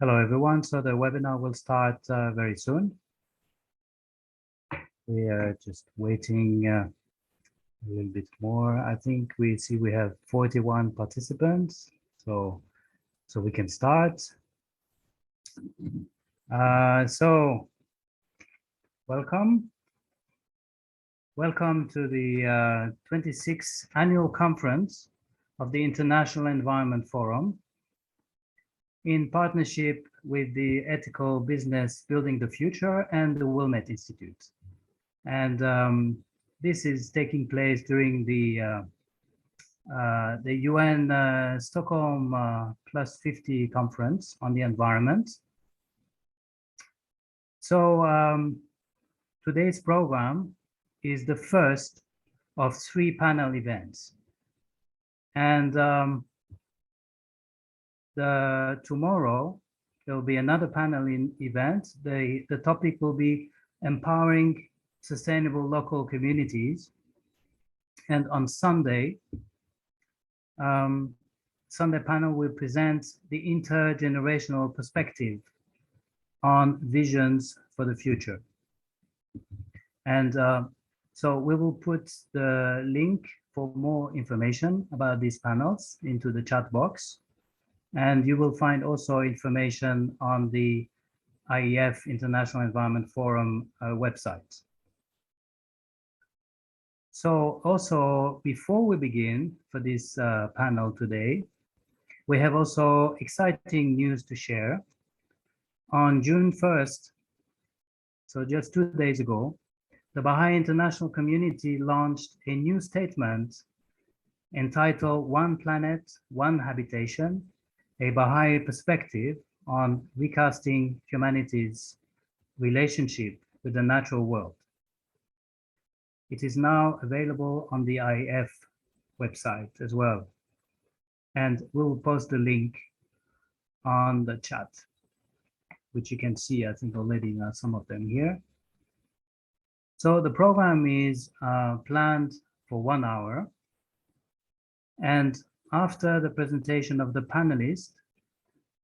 Hello, everyone. So the webinar will start very soon. We are just waiting a little bit more. I think we have 41 participants, so we can start. So welcome to the 26th annual conference of the International Environment Forum, in partnership with the Ethical Business Building the Future and the Wilmette Institute. And this is taking place during the UN Stockholm Plus 50 conference on the environment. So today's program is the first of 3 panel events. And tomorrow, there will be another panel event. The topic will be empowering sustainable local communities. And on Sunday, Sunday panel will present the intergenerational perspective on visions for the future. And so we will put the link for more information about these panels into the chat box. And you will find also information on the IEF International Environment Forum website. So also, before we begin for this panel today, we have also exciting news to share. On June 1st, so just 2 days ago, the Baha'i international community launched a new statement entitled "One Planet, One Habitation, a Baha'i Perspective on Recasting Humanity's Relationship with the Natural World." It is now available on the IEF website as well. And we'll post the link on the chat, which you can see, I think already some of them here. So the program is planned for 1 hour. And after the presentation of the panelists,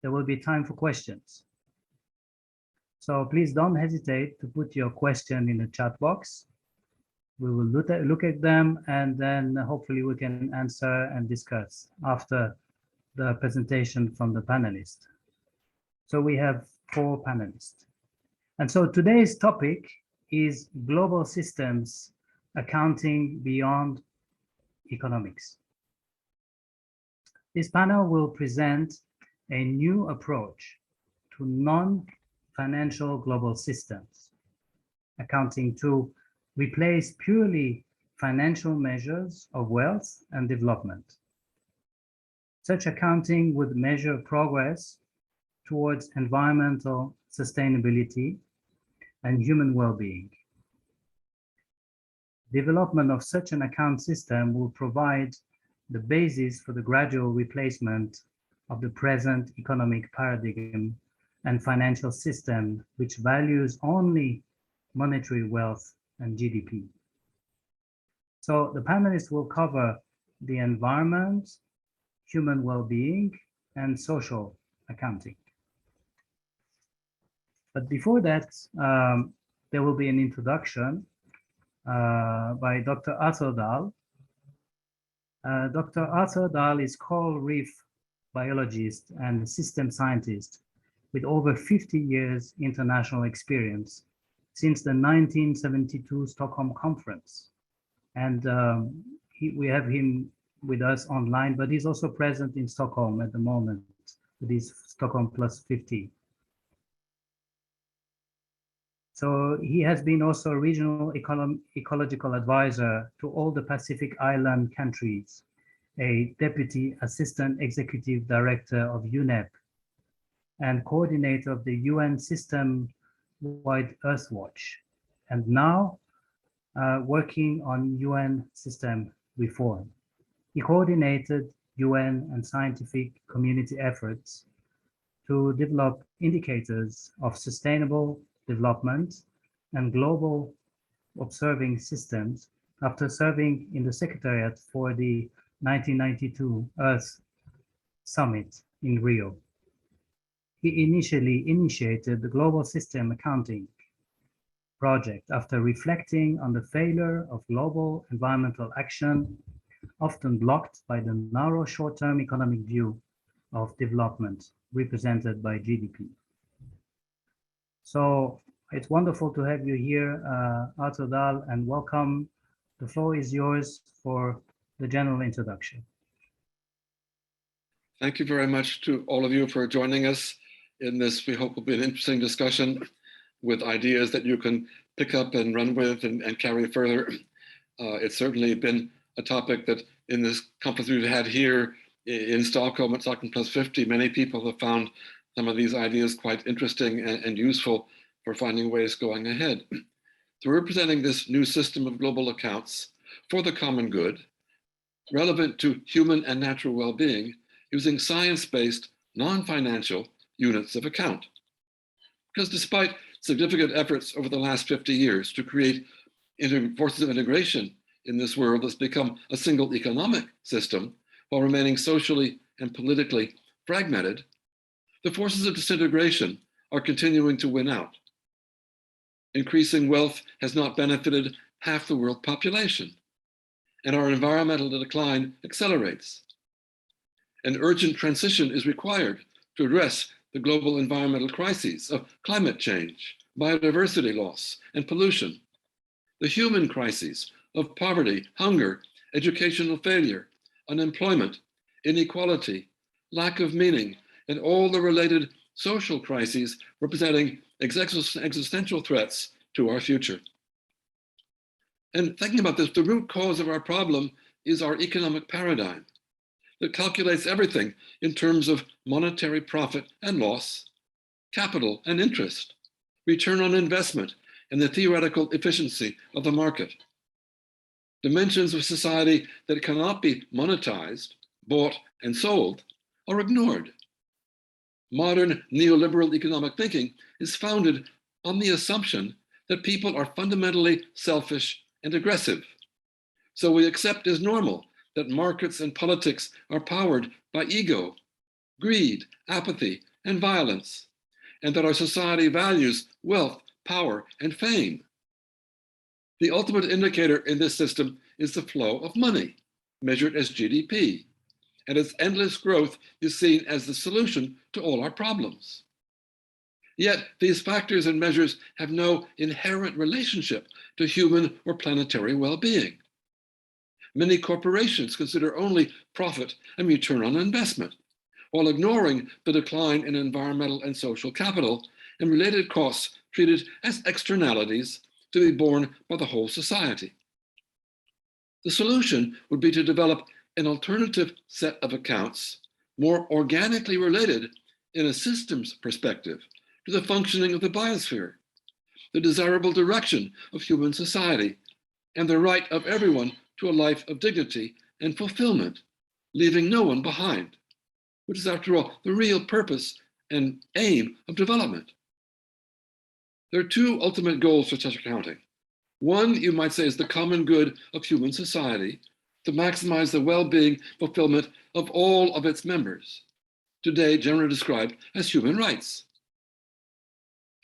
there will be time for questions. So please don't hesitate to put your question in the chat box. We will look at them, and then hopefully we can answer and discuss after the presentation from the panelists. So we have 4 panelists. And so today's topic is global systems accounting beyond economics. This panel will present a new approach to non-financial global systems, accounting to replace purely financial measures of wealth and development. Such accounting would measure progress towards environmental sustainability and human well-being. Development of such an account system will provide the basis for the gradual replacement of the present economic paradigm and financial system, which values only monetary wealth and GDP. So the panelists will cover the environment, human well-being, and social accounting. But before that, there will be an introduction by Dr. Arthur Dahl. Dr. Arthur Dahl is coral reef biologist and system scientist with over 50 years international experience since the 1972 Stockholm Conference. And we have him with us online, but he's also present in Stockholm at the moment with his Stockholm Plus 50. So he has been also a regional ecological advisor to all the Pacific Island countries, a deputy assistant executive director of UNEP, and coordinator of the UN System-wide Earthwatch, and now working on UN system reform. He coordinated UN and scientific community efforts to develop indicators of sustainable development and global observing systems after serving in the Secretariat for the 1992 Earth Summit in Rio. he initially initiated the Global System Accounting project after reflecting on the failure of global environmental action, often blocked by the narrow short-term economic view of development represented by GDP. So it's wonderful to have you here, Arthur Dahl, and welcome. The floor is yours for the general introduction. Thank you very much to all of you for joining us in this, we hope will be an interesting discussion with ideas that you can pick up and run with and carry further. It's certainly been a topic that in this conference we've had here in Stockholm at Stockholm Plus 50, many people have found some of these ideas quite interesting and useful for finding ways going ahead. So we're presenting this new system of global accounts for the common good, relevant to human and natural well-being, using science-based, non-financial units of account. Because despite significant efforts over the last 50 years to create forces of integration in this world that's become a single economic system while remaining socially and politically fragmented, the forces of disintegration are continuing to win out. Increasing wealth has not benefited half the world population, and our environmental decline accelerates. An urgent transition is required to address the global environmental crises of climate change, biodiversity loss, and pollution, the human crises of poverty, hunger, educational failure, unemployment, inequality, lack of meaning, and all the related social crises representing existential threats to our future. And thinking about this, the root cause of our problem is our economic paradigm that calculates everything in terms of monetary profit and loss, capital and interest, return on investment, and the theoretical efficiency of the market. Dimensions of society that cannot be monetized, bought, and sold are ignored. Modern neoliberal economic thinking is founded on the assumption that people are fundamentally selfish and aggressive. So we accept as normal that markets and politics are powered by ego, greed, apathy, and violence, and that our society values wealth, power, and fame. The ultimate indicator in this system is the flow of money, measured as GDP, and its endless growth is seen as the solution to all our problems. Yet these factors and measures have no inherent relationship to human or planetary well-being. Many corporations consider only profit and return on investment, while ignoring the decline in environmental and social capital and related costs treated as externalities to be borne by the whole society. The solution would be to develop an alternative set of accounts, more organically related in a systems perspective to the functioning of the biosphere, the desirable direction of human society, and the right of everyone to a life of dignity and fulfillment, leaving no one behind, which is, after all, the real purpose and aim of development. There are two ultimate goals for such accounting. One, you might say, is the common good of human society, to maximize the well-being fulfillment of all of its members, today generally described as human rights.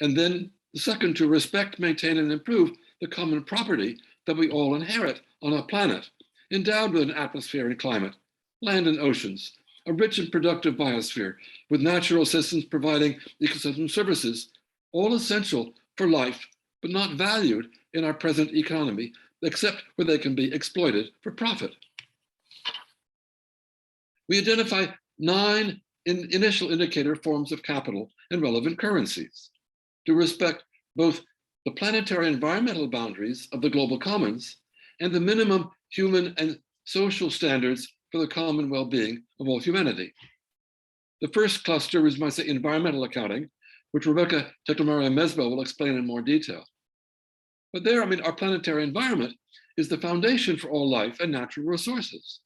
And then the second, to respect, maintain, and improve the common property that we all inherit on a planet endowed with an atmosphere and climate, land and oceans, a rich and productive biosphere with natural systems providing ecosystem services, all essential for life, but not valued in our present economy, except where they can be exploited for profit. We identify 9 initial indicator forms of capital and relevant currencies to respect both the planetary environmental boundaries of the global commons and the minimum human and social standards for the common well-being of all humanity. The first cluster is, might say, environmental accounting, which Rebecca Teklemaria-Mesbel will explain in more detail. But there, our planetary environment is the foundation for all life and natural resources.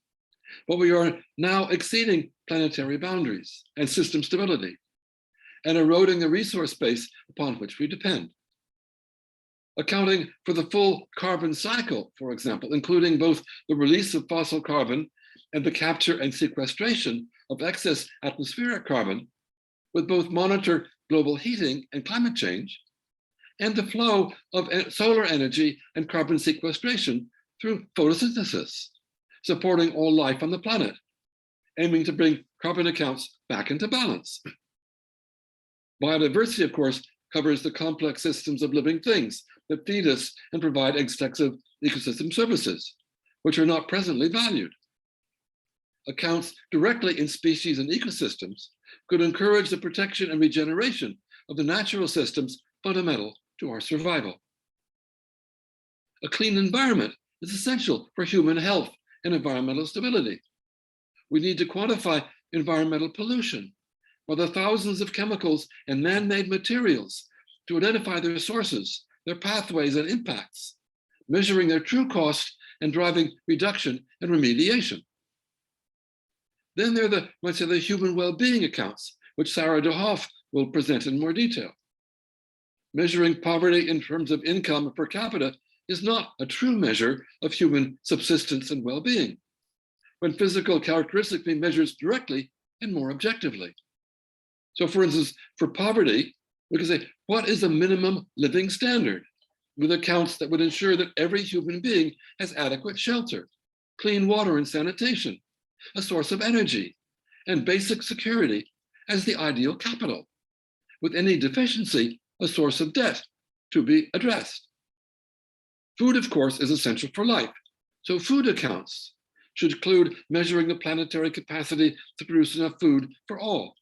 But we are now exceeding planetary boundaries and system stability and eroding the resource base upon which we depend. Accounting for the full carbon cycle, for example, including both the release of fossil carbon and the capture and sequestration of excess atmospheric carbon, with both monitor global heating and climate change, and the flow of solar energy and carbon sequestration through photosynthesis, supporting all life on the planet, aiming to bring carbon accounts back into balance. Biodiversity, of course, covers the complex systems of living things that feed us and provide extensive ecosystem services, which are not presently valued. Accounts directly in species and ecosystems could encourage the protection and regeneration of the natural systems fundamental to our survival. A clean environment is essential for human health and environmental stability. We need to quantify environmental pollution, or the thousands of chemicals and man-made materials, to identify their sources, their pathways and impacts, measuring their true cost and driving reduction and remediation. Then there are the human well-being accounts, which Sarah Derhoff will present in more detail. Measuring poverty in terms of income per capita is not a true measure of human subsistence and well-being, when physical characteristics be measured directly and more objectively. So for instance, for poverty, we can say, what is the minimum living standard, with accounts that would ensure that every human being has adequate shelter, clean water and sanitation, a source of energy, and basic security as the ideal capital, with any deficiency a source of debt to be addressed. Food, of course, is essential for life, so food accounts should include measuring the planetary capacity to produce enough food for all,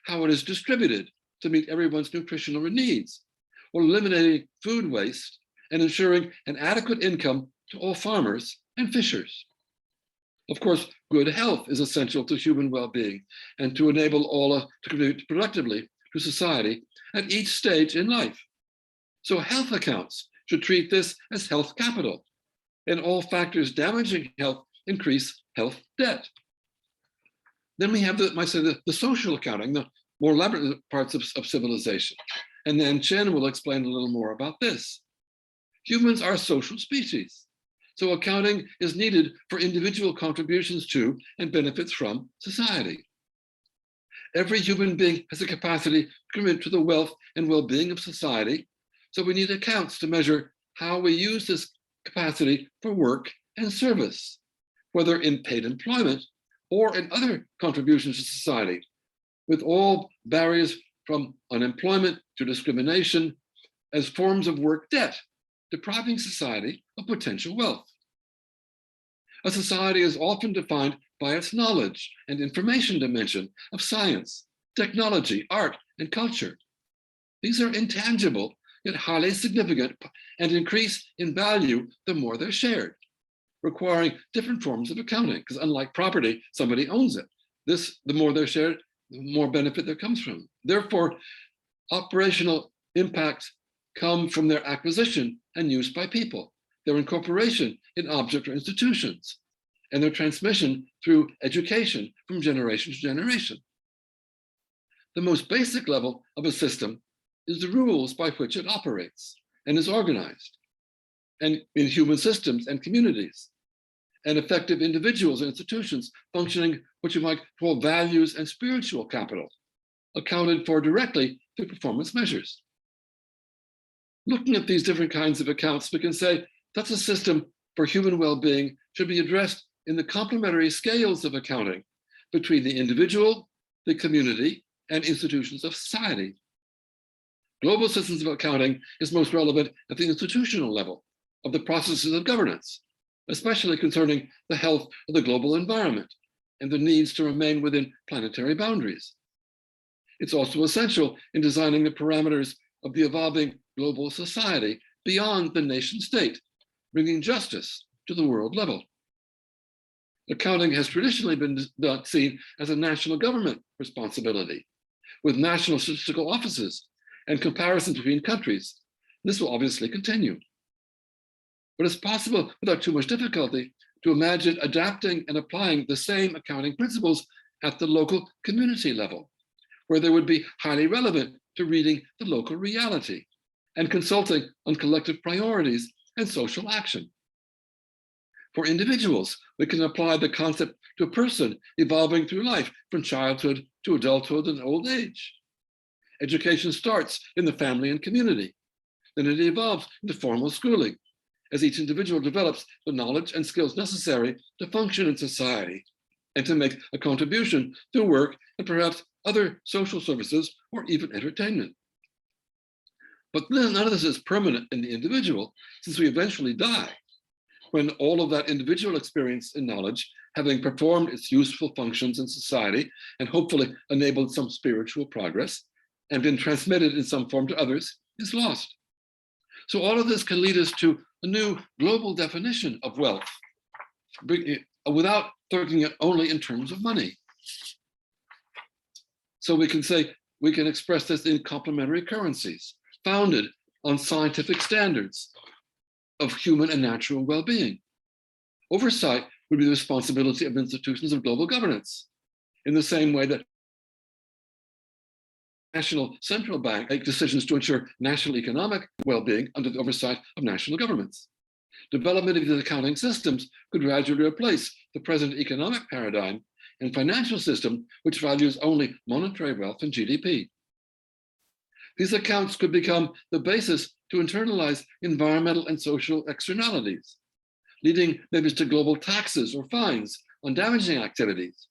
how it is distributed to meet everyone's nutritional needs, or eliminating food waste and ensuring an adequate income to all farmers and fishers. Of course, good health is essential to human well-being and to enable all to contribute productively to society at each stage in life. So health accounts should treat this as health capital, and all factors damaging health increase health debt. Then we have the social accounting, the more elaborate parts of civilization. And then Chen will explain a little more about this. Humans are social species, so accounting is needed for individual contributions to and benefits from society. Every human being has a capacity to contribute to the wealth and well-being of society, so we need accounts to measure how we use this capacity for work and service, whether in paid employment or in other contributions to society, with all barriers from unemployment to discrimination as forms of work debt, depriving society of potential wealth. A society is often defined by its knowledge and information dimension of science, technology, art, and culture. These are intangible, yet highly significant, and increase in value the more they're shared, requiring different forms of accounting, because unlike property, somebody owns it. The more they're shared, the more benefit there comes from. Therefore, operational impacts come from their acquisition and use by people, their incorporation in object or institutions, and their transmission through education from generation to generation. The most basic level of a system is the rules by which it operates and is organized, and in human systems and communities, and effective individuals and institutions functioning what you might call values and spiritual capital, accounted for directly through performance measures. Looking at these different kinds of accounts, we can say that a system for human well-being should be addressed in the complementary scales of accounting between the individual, the community, and institutions of society. Global systems of accounting is most relevant at the institutional level of the processes of governance, especially concerning the health of the global environment and the needs to remain within planetary boundaries. It's also essential in designing the parameters of the evolving global society beyond the nation state, bringing justice to the world level. Accounting has traditionally been seen as a national government responsibility, with national statistical offices and comparisons between countries. This will obviously continue. But it's possible, without too much difficulty, to imagine adapting and applying the same accounting principles at the local community level, where they would be highly relevant to reading the local reality and consulting on collective priorities and social action. For individuals, we can apply the concept to a person evolving through life from childhood to adulthood and old age, Education starts in the family and community. Then it evolves into formal schooling, as each individual develops the knowledge and skills necessary to function in society and to make a contribution to work and perhaps other social services or even entertainment. But none of this is permanent in the individual, since we eventually die, when all of that individual experience and knowledge, having performed its useful functions in society and hopefully enabled some spiritual progress and been transmitted in some form to others, is lost. So all of this can lead us to a new global definition of wealth, without thinking it only in terms of money. So we can say, we can express this in complementary currencies, founded on scientific standards of human and natural well-being. Oversight would be the responsibility of institutions of global governance, in the same way that national central bank make decisions to ensure national economic well-being under the oversight of national governments. Development of these accounting systems could gradually replace the present economic paradigm and financial system, which values only monetary wealth and GDP. These accounts could become the basis to internalize environmental and social externalities, leading maybe to global taxes or fines on damaging activities,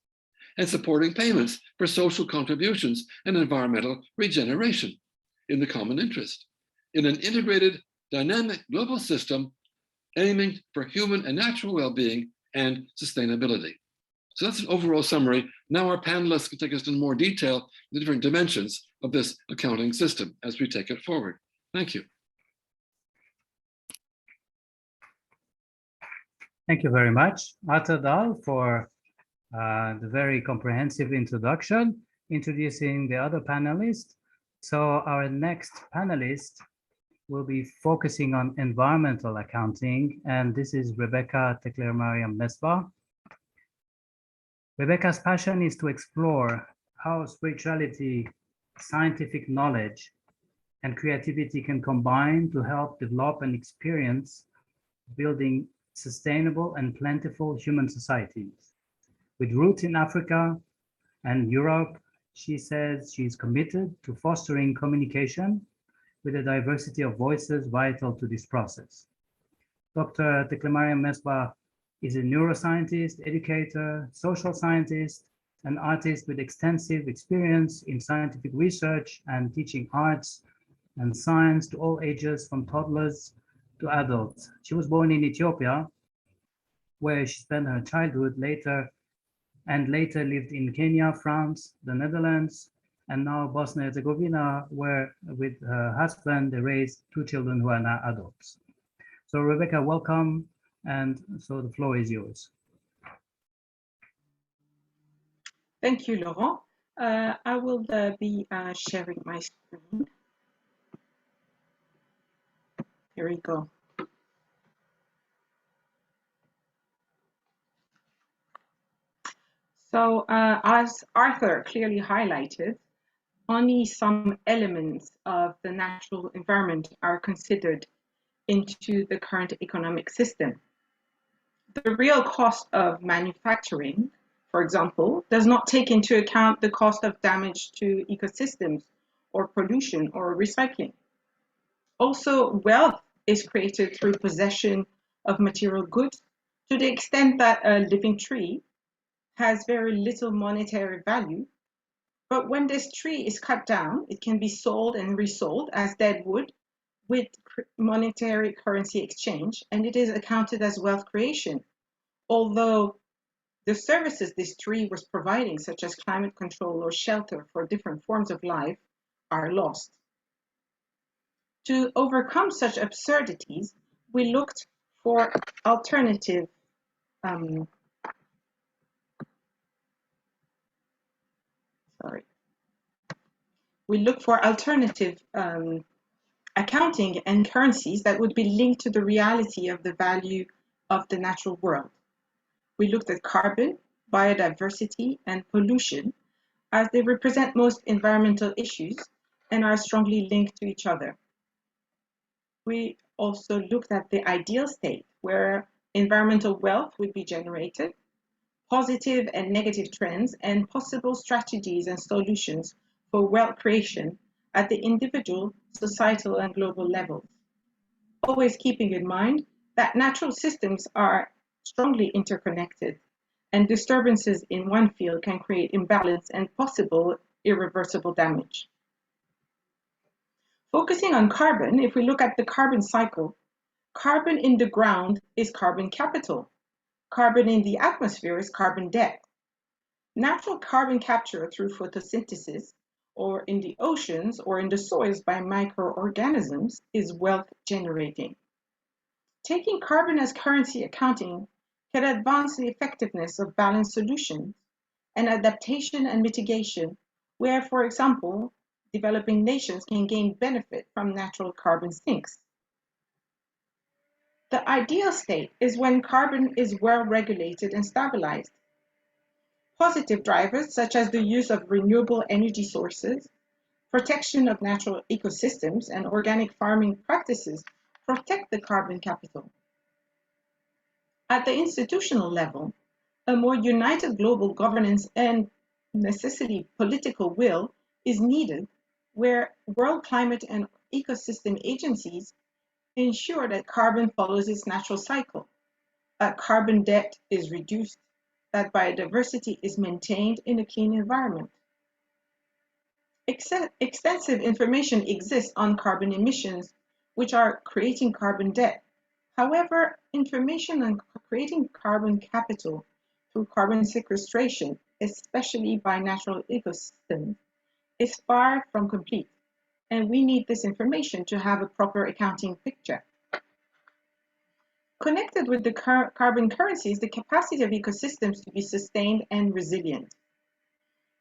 and supporting payments for social contributions and environmental regeneration in the common interest, in an integrated, dynamic global system aiming for human and natural well-being and sustainability. So that's an overall summary. Now our panelists can take us into more detail the different dimensions of this accounting system as we take it forward. Thank you. Thank you very much, Atadal, for the very comprehensive introduction, introducing the other panelists. So our next panelist will be focusing on environmental accounting, and this is Rebecca Tekler-Mariam Mesbah. Rebecca's passion is to explore how spirituality, scientific knowledge, and creativity can combine to help develop and experience building sustainable and plentiful human societies. With roots in Africa and Europe, she says she's committed to fostering communication with a diversity of voices vital to this process. Dr. Tekler-Mariam Mesbah is a neuroscientist, educator, social scientist, an artist with extensive experience in scientific research and teaching arts and science to all ages, from toddlers to adults. She was born in Ethiopia, where she spent her childhood, later lived in Kenya, France, the Netherlands, and now Bosnia and Herzegovina, where with her husband, they raised 2 children who are now adults. So Rebecca, welcome. And so the floor is yours. Thank you, Laurent. I will be sharing my screen. Here we go. So as Arthur clearly highlighted, only some elements of the natural environment are considered into the current economic system. The real cost of manufacturing, for example, does not take into account the cost of damage to ecosystems or pollution or recycling. Also, wealth is created through possession of material goods to the extent that a living tree has very little monetary value. But when this tree is cut down, it can be sold and resold as dead wood with monetary currency exchange, and it is accounted as wealth creation, although the services this tree was providing, such as climate control or shelter for different forms of life, are lost. To overcome such absurdities, we looked for alternative accounting and currencies that would be linked to the reality of the value of the natural world. We looked at carbon, biodiversity, and pollution as they represent most environmental issues and are strongly linked to each other. We also looked at the ideal state where environmental wealth would be generated, positive and negative trends, and possible strategies and solutions for wealth creation at the individual, societal, and global levels. Always keeping in mind that natural systems are strongly interconnected, and disturbances in one field can create imbalance and possible irreversible damage. Focusing on carbon, if we look at the carbon cycle, carbon in the ground is carbon capital. Carbon in the atmosphere is carbon debt. Natural carbon capture through photosynthesis, or in the oceans or in the soils by microorganisms, is wealth generating. Taking carbon as currency accounting can advance the effectiveness of balanced solutions and adaptation and mitigation, where, for example, developing nations can gain benefit from natural carbon sinks. The ideal state is when carbon is well regulated and stabilized. Positive drivers such as the use of renewable energy sources, protection of natural ecosystems, and organic farming practices protect the carbon capital. At the institutional level, a more united global governance and necessity political will is needed, where world climate and ecosystem agencies ensure that carbon follows its natural cycle, that carbon debt is reduced, that biodiversity is maintained in a clean environment. Extensive information exists on carbon emissions, which are creating carbon debt. However, information on creating carbon capital through carbon sequestration, especially by natural ecosystems, is far from complete, and we need this information to have a proper accounting picture. Connected with the carbon currency is the capacity of ecosystems to be sustained and resilient.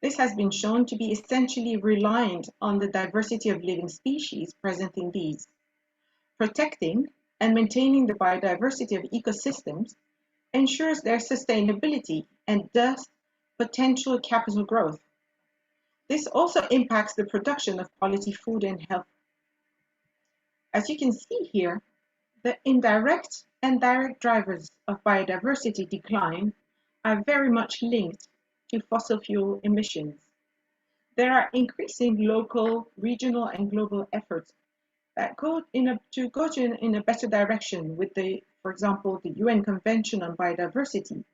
This has been shown to be essentially reliant on the diversity of living species present in these. Protecting and maintaining the biodiversity of ecosystems ensures their sustainability and thus potential capital growth. This also impacts the production of quality food and health. As you can see here, the indirect and direct drivers of biodiversity decline are very much linked to fossil fuel emissions. There are increasing local, regional, and global efforts that go in a better direction with for example, the UN Convention on Biodiversity,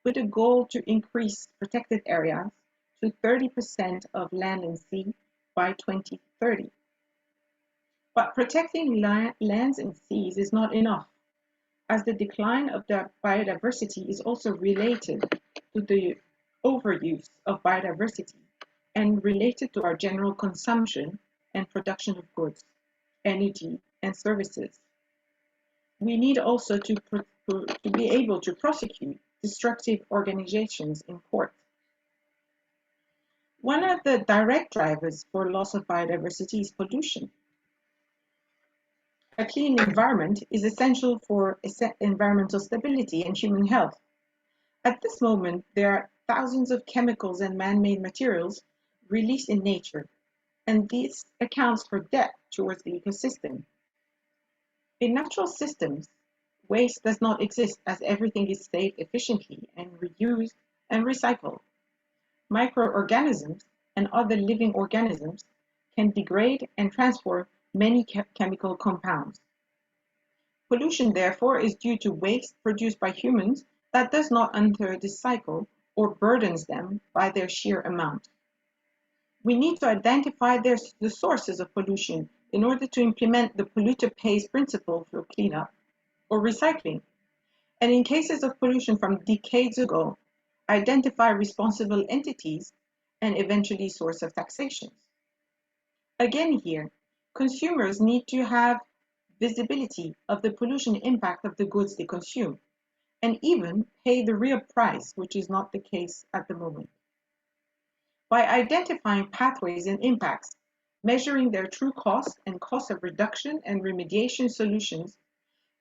with a goal to increase protected areas to 30% of land and sea by 2030. But protecting lands and seas is not enough, as the decline of the biodiversity is also related to the overuse of biodiversity and related to our general consumption and production of goods, energy, and services. We need also to be able to prosecute destructive organizations in court. One of the direct drivers for loss of biodiversity is pollution. A clean environment is essential for environmental stability and human health. At this moment, there are thousands of chemicals and man-made materials released in nature, and this accounts for debt towards the ecosystem. In natural systems, waste does not exist as everything is saved efficiently and reused and recycled. Microorganisms and other living organisms can degrade and transform many chemical compounds. Pollution, therefore, is due to waste produced by humans that does not enter this cycle or burdens them by their sheer amount. We need to identify the sources of pollution in order to implement the polluter pays principle for cleanup or recycling, and in cases of pollution from decades ago, identify responsible entities and eventually source of taxation. Again here, consumers need to have visibility of the pollution impact of the goods they consume, and even pay the real price, which is not the case at the moment. By identifying pathways and impacts, measuring their true cost and cost of reduction and remediation solutions,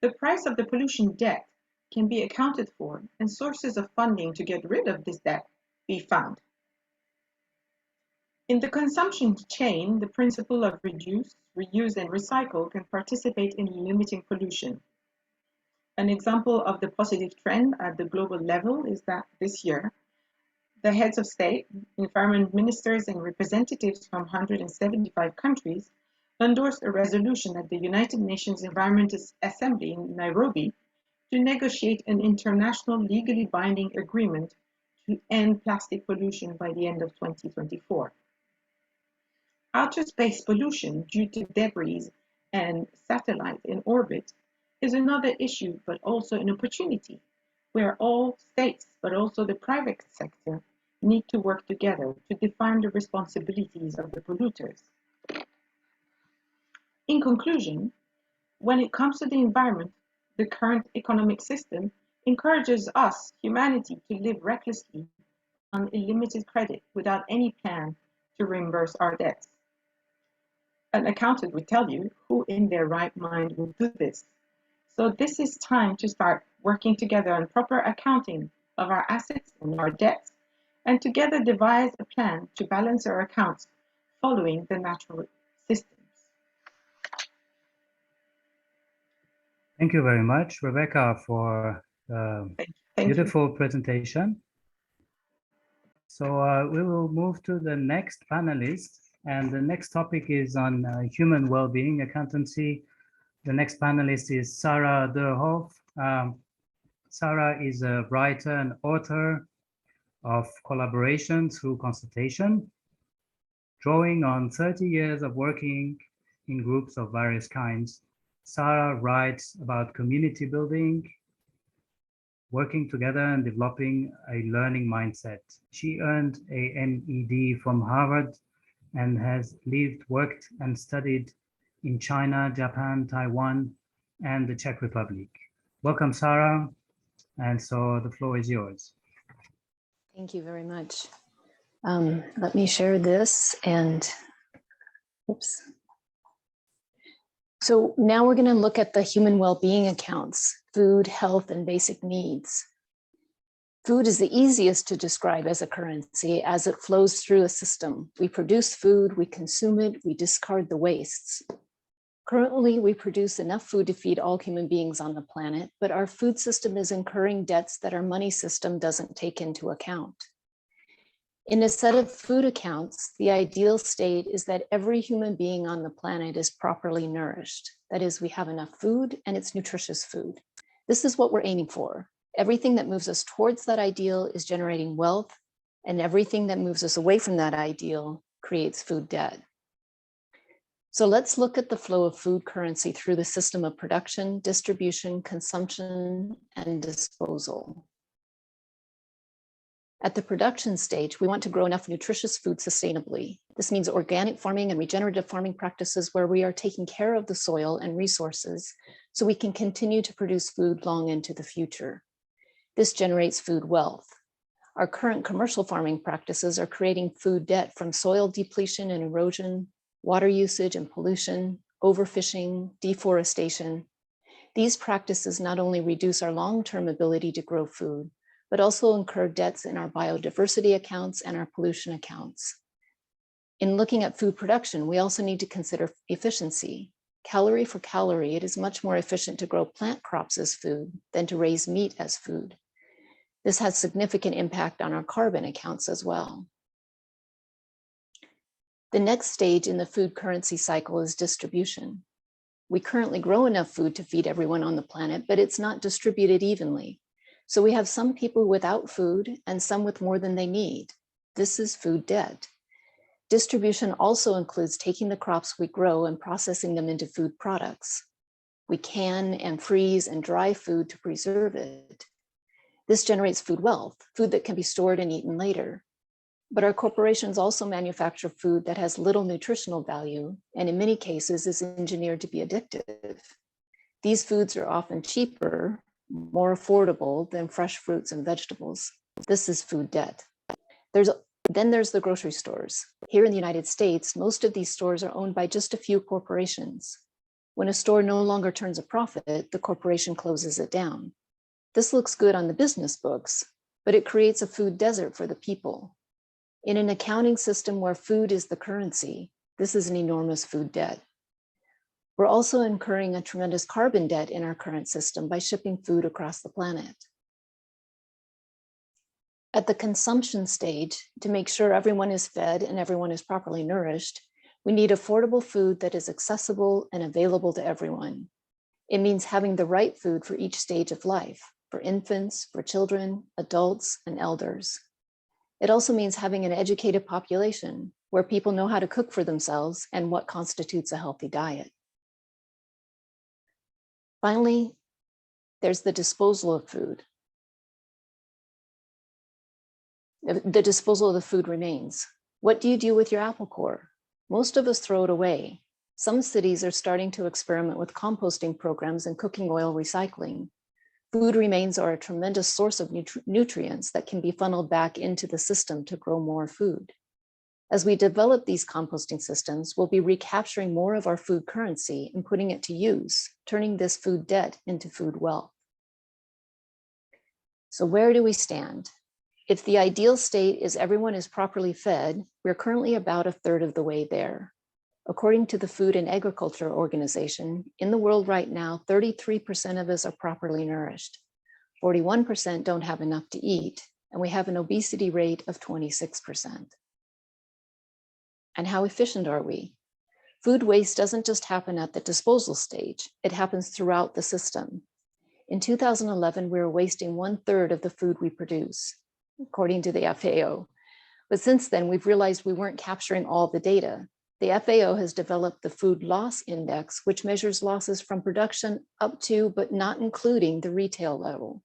the price of the pollution debt can be accounted for and sources of funding to get rid of this debt be found. In the consumption chain, the principle of reduce, reuse, and recycle can participate in limiting pollution. An example of the positive trend at the global level is that this year, the heads of state, environment ministers, and representatives from 175 countries endorsed a resolution at the United Nations Environment Assembly in Nairobi to negotiate an international legally binding agreement to end plastic pollution by the end of 2024. Outer space pollution due to debris and satellites in orbit is another issue, but also an opportunity where all states, but also the private sector, need to work together to define the responsibilities of the polluters. In conclusion, when it comes to the environment, the current economic system encourages us, humanity, to live recklessly on unlimited credit without any plan to reimburse our debts. An accountant would tell you who in their right mind will do this. So this is time to start working together on proper accounting of our assets and our debts, and together devise a plan to balance our accounts following the natural systems. Thank you very much, Rebecca, for the Thank you. beautiful presentation. So we will move to the next panelist, and the next topic is on human well-being accountancy. The next panelist is Sarah Derhoff. Sarah is a writer and author of Collaboration Through Consultation, drawing on 30 years of working in groups of various kinds. Sarah writes about community building, working together and developing a learning mindset. She earned a MEd from Harvard and has lived, worked, and studied in China, Japan, Taiwan, and the Czech Republic. Welcome, Sarah. And so the floor is yours. Thank you very much. Let me share this and, oops. So now we're going to look at the human well-being accounts, food, health, and basic needs. Food is the easiest to describe as a currency as it flows through a system. We produce food, we consume it, we discard the wastes. Currently, we produce enough food to feed all human beings on the planet, but our food system is incurring debts that our money system doesn't take into account. In a set of food accounts, the ideal state is that every human being on the planet is properly nourished. That is, we have enough food and it's nutritious food. This is what we're aiming for. Everything that moves us towards that ideal is generating wealth, and everything that moves us away from that ideal creates food debt. So let's look at the flow of food currency through the system of production, distribution, consumption, and disposal. At the production stage, we want to grow enough nutritious food sustainably. This means organic farming and regenerative farming practices where we are taking care of the soil and resources so we can continue to produce food long into the future. This generates food wealth. Our current commercial farming practices are creating food debt from soil depletion and erosion, water usage and pollution, overfishing, deforestation. These practices not only reduce our long-term ability to grow food, but also incur debts in our biodiversity accounts and our pollution accounts. In looking at food production, we also need to consider efficiency. Calorie for calorie, it is much more efficient to grow plant crops as food than to raise meat as food. This has significant impact on our carbon accounts as well. The next stage in the food currency cycle is distribution. We currently grow enough food to feed everyone on the planet, but it's not distributed evenly. So we have some people without food and some with more than they need. This is food debt. Distribution also includes taking the crops we grow and processing them into food products. We can and freeze and dry food to preserve it. This generates food wealth, food that can be stored and eaten later. But our corporations also manufacture food that has little nutritional value and in many cases is engineered to be addictive. These foods are often cheaper, more affordable than fresh fruits and vegetables. This is food debt. Then there's the grocery stores. Here in the United States, most of these stores are owned by just a few corporations. When a store no longer turns a profit, the corporation closes it down. This looks good on the business books, but it creates a food desert for the people. In an accounting system where food is the currency, this is an enormous food debt. We're also incurring a tremendous carbon debt in our current system by shipping food across the planet. At the consumption stage, to make sure everyone is fed and everyone is properly nourished, we need affordable food that is accessible and available to everyone. It means having the right food for each stage of life, for infants, for children, adults, and elders. It also means having an educated population where people know how to cook for themselves and what constitutes a healthy diet. Finally, there's the disposal of food. The disposal of the food remains. What do you do with your apple core? Most of us throw it away. Some cities are starting to experiment with composting programs and cooking oil recycling. Food remains are a tremendous source of nutrients that can be funneled back into the system to grow more food. As we develop these composting systems, we'll be recapturing more of our food currency and putting it to use, turning this food debt into food wealth. So where do we stand? If the ideal state is everyone is properly fed, we're currently about a third of the way there. According to the Food and Agriculture Organization, in the world right now, 33% of us are properly nourished. 41% don't have enough to eat, and we have an obesity rate of 26%. And how efficient are we? Food waste doesn't just happen at the disposal stage, it happens throughout the system. In 2011, we were wasting 1/3 of the food we produce, according to the FAO. But since then, we've realized we weren't capturing all the data. The FAO has developed the Food Loss Index, which measures losses from production up to, but not including, the retail level.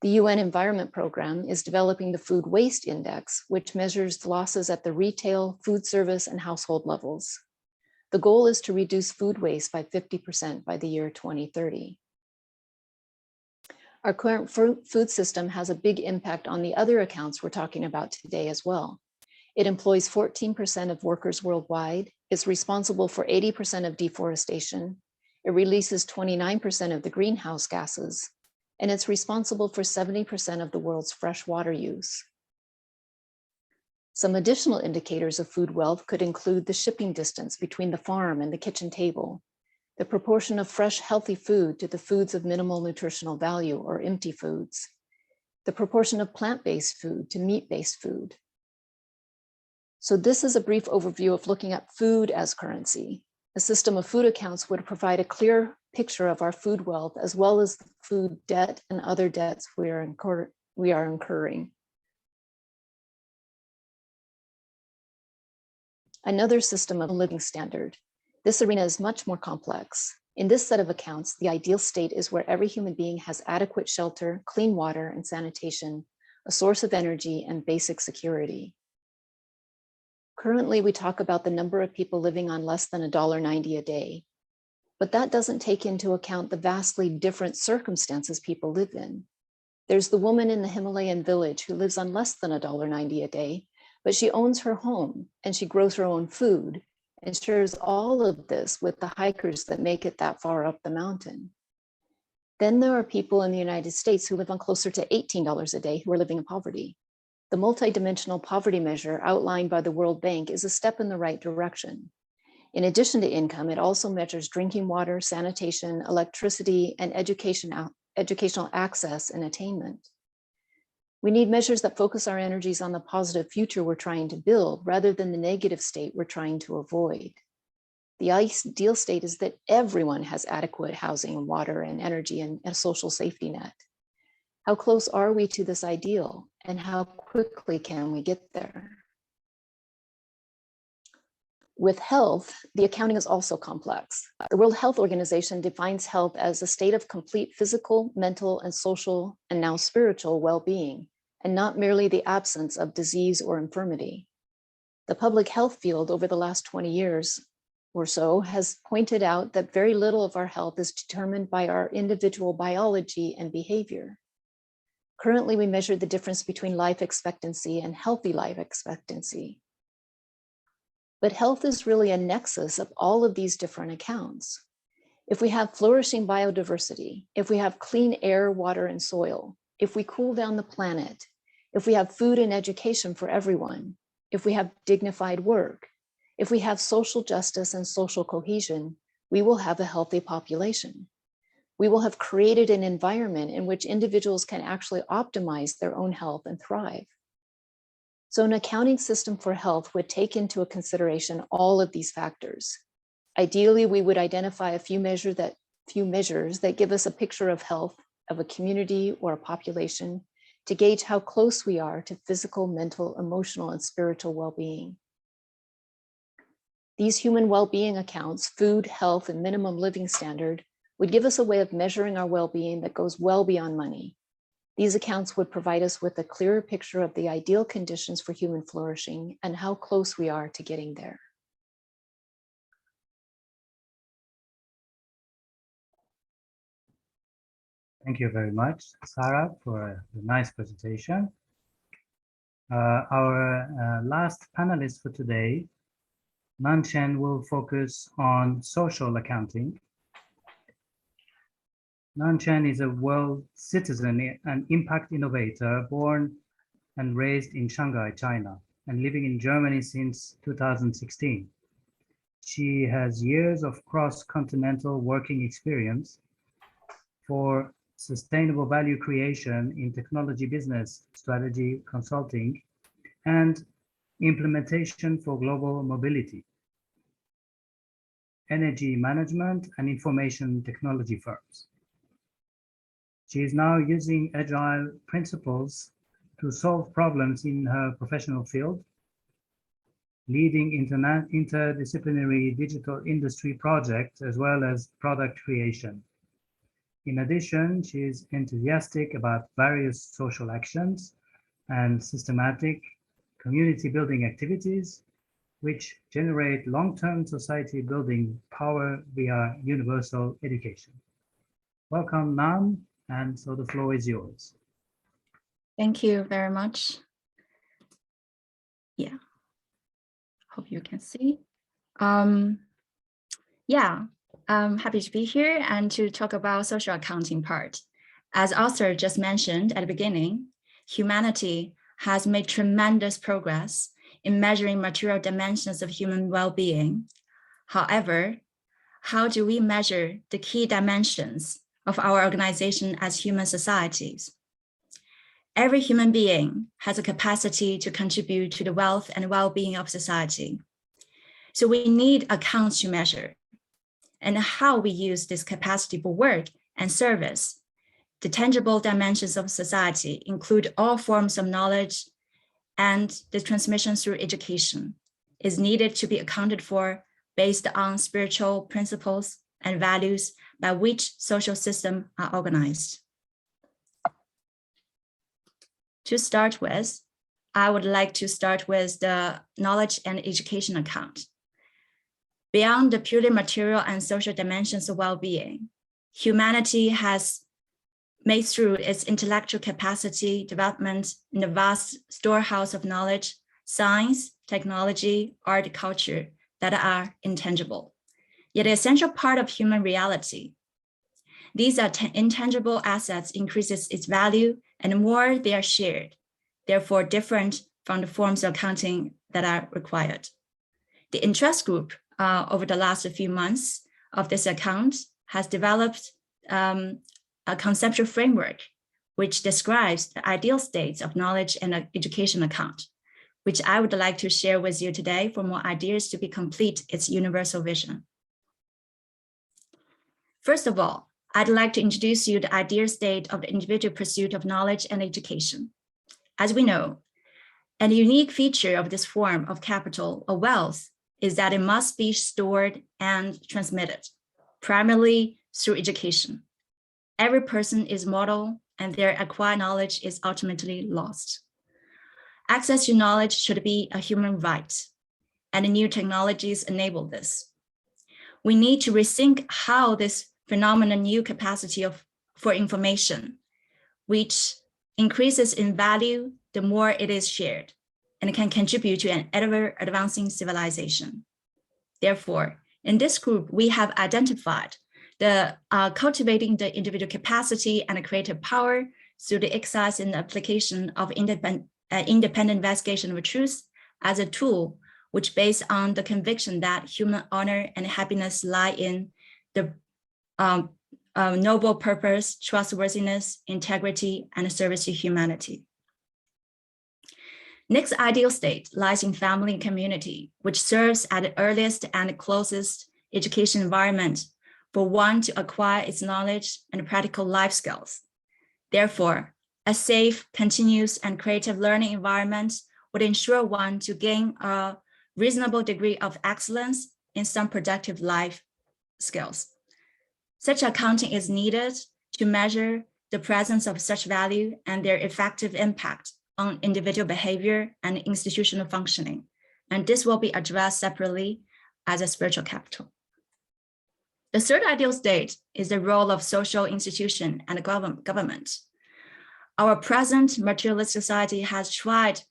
The UN Environment Program is developing the Food Waste Index, which measures losses at the retail, food service, and household levels. The goal is to reduce food waste by 50% by the year 2030. Our current food system has a big impact on the other accounts we're talking about today as well. It employs 14% of workers worldwide, is responsible for 80% of deforestation, it releases 29% of the greenhouse gases, and it's responsible for 70% of the world's fresh water use. Some additional indicators of food wealth could include the shipping distance between the farm and the kitchen table, the proportion of fresh, healthy food to the foods of minimal nutritional value or empty foods, the proportion of plant-based food to meat-based food. So this is a brief overview of looking at food as currency. A system of food accounts would provide a clear picture of our food wealth as well as the food debt and other debts we are incurring. Another system of living standard. This arena is much more complex. In this set of accounts, the ideal state is where every human being has adequate shelter, clean water and sanitation, a source of energy, and basic security. Currently, we talk about the number of people living on less than $1.90 a day, but that doesn't take into account the vastly different circumstances people live in. There's the woman in the Himalayan village who lives on less than $1.90 a day, but she owns her home and she grows her own food and shares all of this with the hikers that make it that far up the mountain. Then there are people in the United States who live on closer to $18 a day who are living in poverty. The multidimensional poverty measure outlined by the World Bank is a step in the right direction. In addition to income, it also measures drinking water, sanitation, electricity, and educational access and attainment. We need measures that focus our energies on the positive future we're trying to build rather than the negative state we're trying to avoid. The ideal state is that everyone has adequate housing, water, and energy, and a social safety net. How close are we to this ideal, and how quickly can we get there? With health, the accounting is also complex. The World Health Organization defines health as a state of complete physical, mental, and social, and now spiritual well-being, and not merely the absence of disease or infirmity. The public health field over the last 20 years or so has pointed out that very little of our health is determined by our individual biology and behavior. Currently, we measure the difference between life expectancy and healthy life expectancy. But health is really a nexus of all of these different accounts. If we have flourishing biodiversity, if we have clean air, water, and soil, if we cool down the planet, if we have food and education for everyone, if we have dignified work, if we have social justice and social cohesion, we will have a healthy population. we will have created an environment in which individuals can actually optimize their own health and thrive. So an accounting system for health would take into consideration all of these factors. Ideally, we would identify a few measures that give us a picture of health of a community or a population to gauge how close we are to physical, mental, emotional, and spiritual well-being. These human well-being accounts, food, health, and minimum living standard, would give us a way of measuring our well-being that goes well beyond money. These accounts would provide us with a clearer picture of the ideal conditions for human flourishing and how close we are to getting there. Thank you very much, Sarah, for a nice presentation. Our last panelist for today, Nanchen, will focus on social accounting. Nanchen is a world citizen and impact innovator born and raised in Shanghai, China, and living in Germany since 2016. She has years of cross-continental working experience for sustainable value creation in technology business, strategy consulting, and implementation for global mobility, energy management, and information technology firms. She is now using agile principles to solve problems in her professional field, leading interdisciplinary digital industry projects as well as product creation. In addition, she is enthusiastic about various social actions and systematic community building activities, which generate long-term society building power via universal education. Welcome, Nan, and so the floor is yours. Thank you very much. Yeah, hope you can see. Yeah, I'm happy to be here and to talk about social accounting part. As Arthur just mentioned at the beginning, humanity has made tremendous progress in measuring material dimensions of human well-being. However, how do we measure the key dimensions of our organization as human societies? Every human being has a capacity to contribute to the wealth and well-being of society. So we need accounts to measure, and how we use this capacity for work and service. The tangible dimensions of society include all forms of knowledge, and the transmission through education is needed to be accounted for based on spiritual principles and values by which social systems are organized. To start with, I would like to start with the knowledge and education account. Beyond the purely material and social dimensions of well-being, humanity has made through its intellectual capacity development in a vast storehouse of knowledge, science, technology, art, culture that are intangible, yet an essential part of human reality. These are intangible assets increases its value, and the more they are shared, therefore different from the forms of accounting that are required. The interest group over the last few months of this account has developed a conceptual framework which describes the ideal states of knowledge and education account, which I would like to share with you today for more ideas to complete its universal vision. First of all, I'd like to introduce you the ideal state of the individual pursuit of knowledge and education. As we know, a unique feature of this form of capital or wealth is that it must be stored and transmitted, primarily through education. Every person is mortal, and their acquired knowledge is ultimately lost. Access to knowledge should be a human right, and new technologies enable this. We need to rethink how this phenomenon, new capacity for information, which increases in value the more it is shared, and can contribute to an ever advancing civilization. Therefore, in this group, we have identified the cultivating the individual capacity and creative power through the exercise and application of independent investigation of truth as a tool, which based on the conviction that human honor and happiness lie in the noble purpose, trustworthiness, integrity, and service to humanity. Next ideal state lies in family and community, which serves as the earliest and closest education environment for one to acquire its knowledge and practical life skills. Therefore, a safe, continuous, and creative learning environment would ensure one to gain a reasonable degree of excellence in some productive life skills. Such accounting is needed to measure the presence of such value and their effective impact on individual behavior and institutional functioning. And this will be addressed separately as a spiritual capital. The third ideal state is the role of social institution and government. Our present materialist society has tried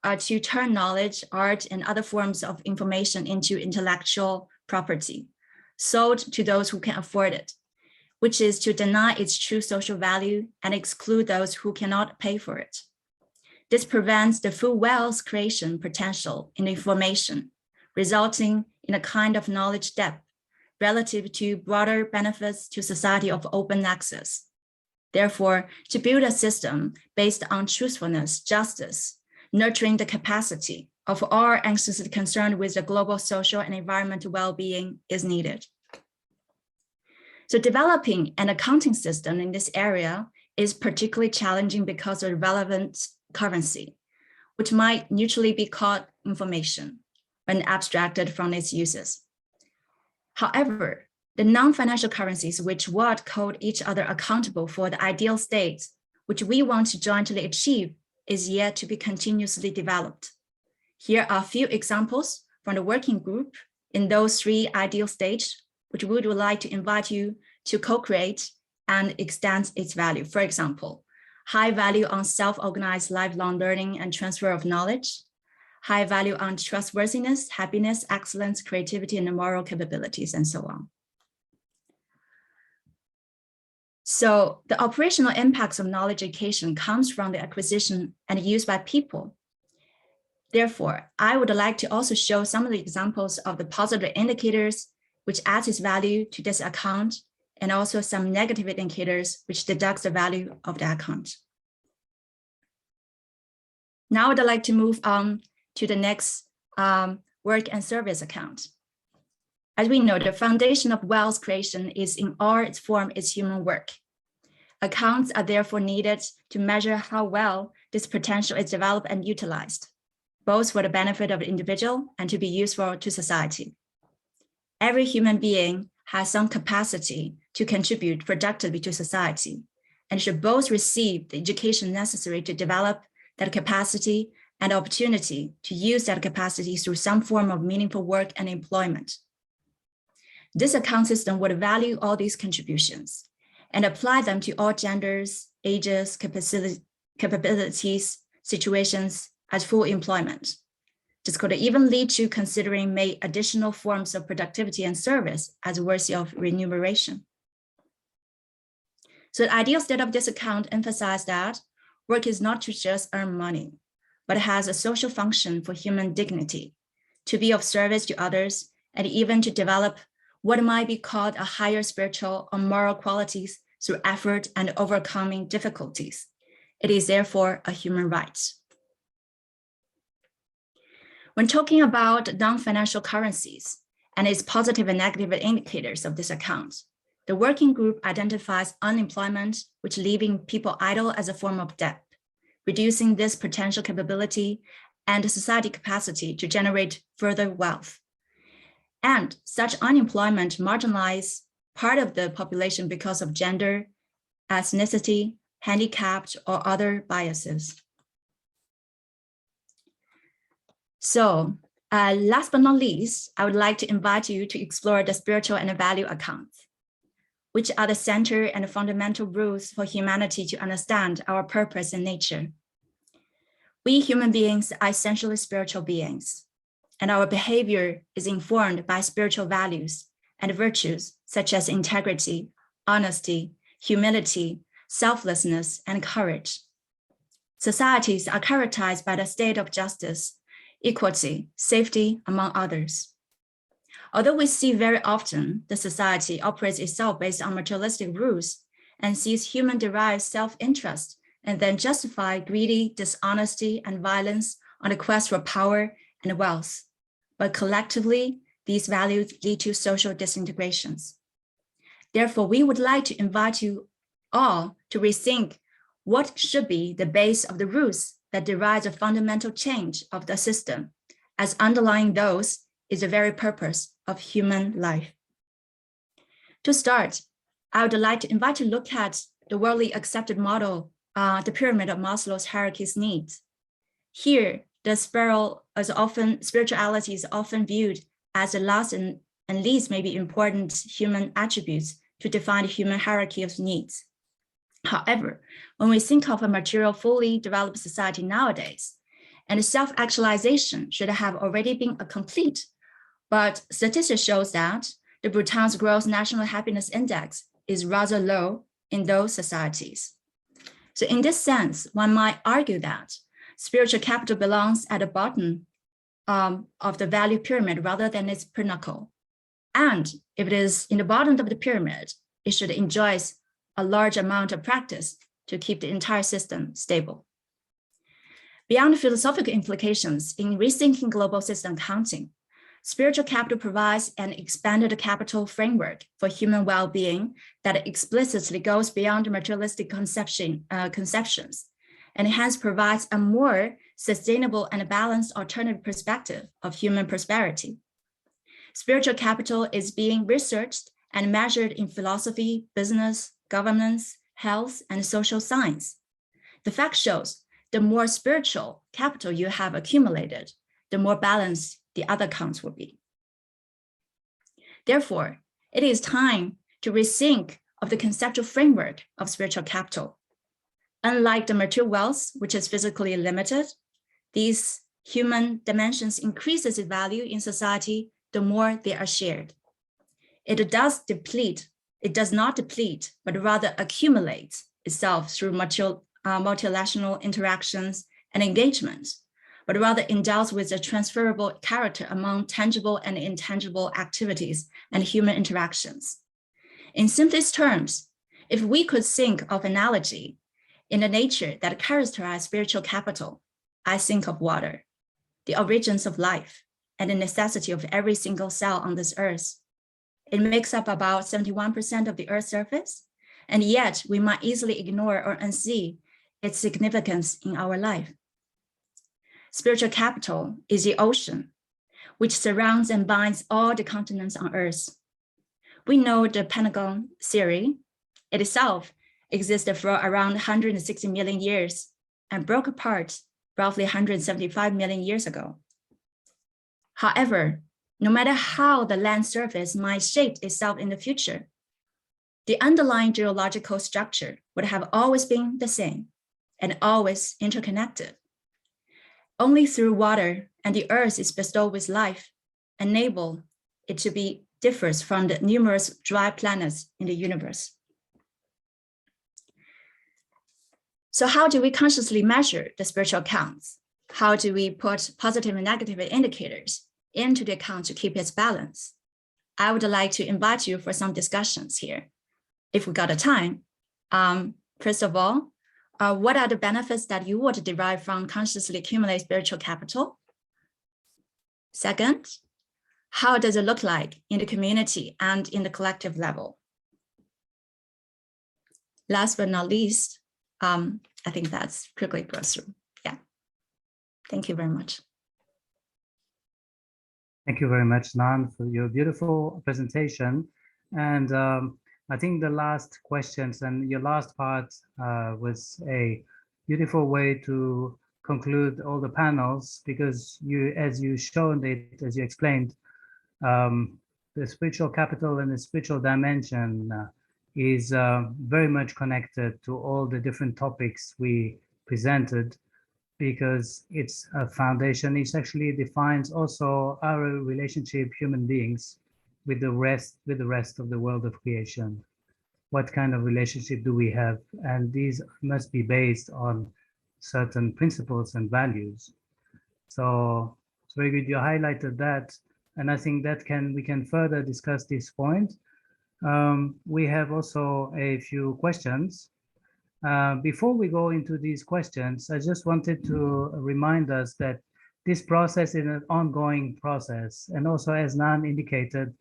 to turn knowledge, art, and other forms of information into intellectual property, sold to those who can afford it, which is to deny its true social value and exclude those who cannot pay for it. This prevents the full wealth creation potential in information, resulting in a kind of knowledge depth relative to broader benefits to society of open access. Therefore, to build a system based on truthfulness, justice, nurturing the capacity of all anxiously concerned with the global social and environmental well-being is needed. So developing an accounting system in this area is particularly challenging because of the relevant currency, which might neutrally be called information when abstracted from its uses. However, the non-financial currencies which would hold each other accountable for the ideal states which we want to jointly achieve is yet to be continuously developed. Here are a few examples from the working group in those three ideal states, which we would like to invite you to co-create and extend its value. For example, high value on self-organized lifelong learning and transfer of knowledge, high value on trustworthiness, happiness, excellence, creativity, and moral capabilities, and so on. So the operational impacts of knowledge education comes from the acquisition and use by people. Therefore, I would like to also show some of the examples of the positive indicators which add its value to this account, and also some negative indicators which deduct the value of the account. Now I would like to move on to the next work and service account. As we know, the foundation of wealth creation is in all its form is human work. Accounts are therefore needed to measure how well this potential is developed and utilized, both for the benefit of the individual and to be useful to society. Every human being has some capacity to contribute productively to society and should both receive the education necessary to develop that capacity and opportunity to use that capacity through some form of meaningful work and employment. This account system would value all these contributions and apply them to all genders, ages, capabilities, situations as full employment. This could even lead to considering additional forms of productivity and service as worthy of remuneration. So the ideal state of this account emphasizes that work is not to just earn money, but has a social function for human dignity, to be of service to others, and even to develop what might be called a higher spiritual or moral qualities through effort and overcoming difficulties. It is therefore a human right. When talking about non-financial currencies and its positive and negative indicators of this account, the working group identifies unemployment, which leaving people idle as a form of debt, reducing this potential capability and the society capacity to generate further wealth. And such unemployment marginalizes part of the population because of gender, ethnicity, handicapped, or other biases. So last but not least, I would like to invite you to explore the spiritual and the value accounts, which are the center and fundamental rules for humanity to understand our purpose in nature. We human beings are essentially spiritual beings, and our behavior is informed by spiritual values and virtues such as integrity, honesty, humility, selflessness, and courage. Societies are characterized by the state of justice, equality, safety, among others. Although we see very often the society operates itself based on materialistic rules and sees human-derived self-interest and then justify greedy, dishonesty, and violence on the quest for power and wealth. But collectively, these values lead to social disintegrations. Therefore, we would like to invite you all to rethink what should be the base of the rules that derive the fundamental change of the system, as underlying those is the very purpose of human life. To start, I would like to invite you to look at the widely accepted model, the pyramid of Maslow's hierarchy's needs. Here, the spiral is often, spirituality is often viewed as the last and least maybe important human attributes to define the human hierarchy of needs. However, when we think of a material, fully developed society nowadays, and self-actualization should have already been a complete, but statistics shows that the Bhutan's gross national happiness index is rather low in those societies. So in this sense, one might argue that spiritual capital belongs at the bottom of the value pyramid rather than its pinnacle. And if it is in the bottom of the pyramid, it should enjoy a large amount of practice to keep the entire system stable. Beyond philosophical implications in rethinking global system accounting, spiritual capital provides an expanded capital framework for human well-being that explicitly goes beyond materialistic conceptions, and hence provides a more sustainable and balanced alternative perspective of human prosperity. Spiritual capital is being researched and measured in philosophy, business, governance, health, and social science. The fact shows the more spiritual capital you have accumulated, the more balanced the other counts will be. Therefore, it is time to rethink of the conceptual framework of spiritual capital. Unlike the material wealth, which is physically limited, these human dimensions increases its value in society the more they are shared. It does not deplete, but rather accumulates itself through multilateral interactions and engagements, but rather endows with a transferable character among tangible and intangible activities and human interactions. In simplest terms, if we could think of analogy in the nature that characterizes spiritual capital, I think of water, the origins of life, and the necessity of every single cell on this earth. It makes up about 71% of the Earth's surface, and yet we might easily ignore or unsee its significance in our life. Spiritual capital is the ocean, which surrounds and binds all the continents on Earth. We know the Pentagon theory itself existed for around 160 million years and broke apart roughly 175 million years ago. However, no matter how the land surface might shape itself in the future, the underlying geological structure would have always been the same and always interconnected. Only through water and the earth is bestowed with life, enable it to be differs from the numerous dry planets in the universe. So how do we consciously measure the spiritual counts? How do we put positive and negative indicators into the account to keep its balance? I would like to invite you for some discussions here, if we got the time. First of all, what are the benefits that you would derive from consciously accumulate spiritual capital? Second, how does it look like in the community and in the collective level? Last but not least, I think that's quickly goes through. Yeah, thank you very much. Thank you very much, Nan, for your beautiful presentation. And I think the last questions and your last part was a beautiful way to conclude all the panels, because you, as you showed it, as you explained, the spiritual capital and the spiritual dimension is very much connected to all the different topics we presented, because it's a foundation. It actually defines also our relationship, human beings, with the rest of the world of creation. What kind of relationship do we have? And these must be based on certain principles and values. So it's very good you highlighted that. And I think that we can further discuss this point. We have also a few questions. Before we go into these questions, I just wanted to remind us that this process is an ongoing process. And also, as Nan indicated,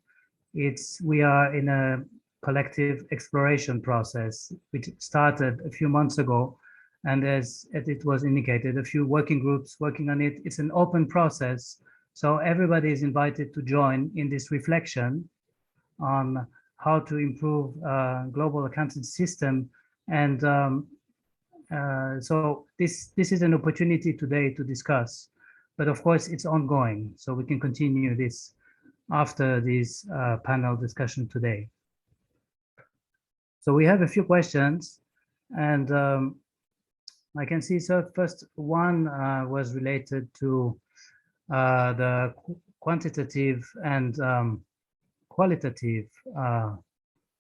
we are in a collective exploration process, which started a few months ago. And as it was indicated, a few working groups working on it. It's an open process. So everybody is invited to join in this reflection on how to improve global accounting system. And so this is an opportunity today to discuss, but of course it's ongoing. So we can continue this after this panel discussion today. So we have a few questions, and I can see, so first one was related to the quantitative and qualitative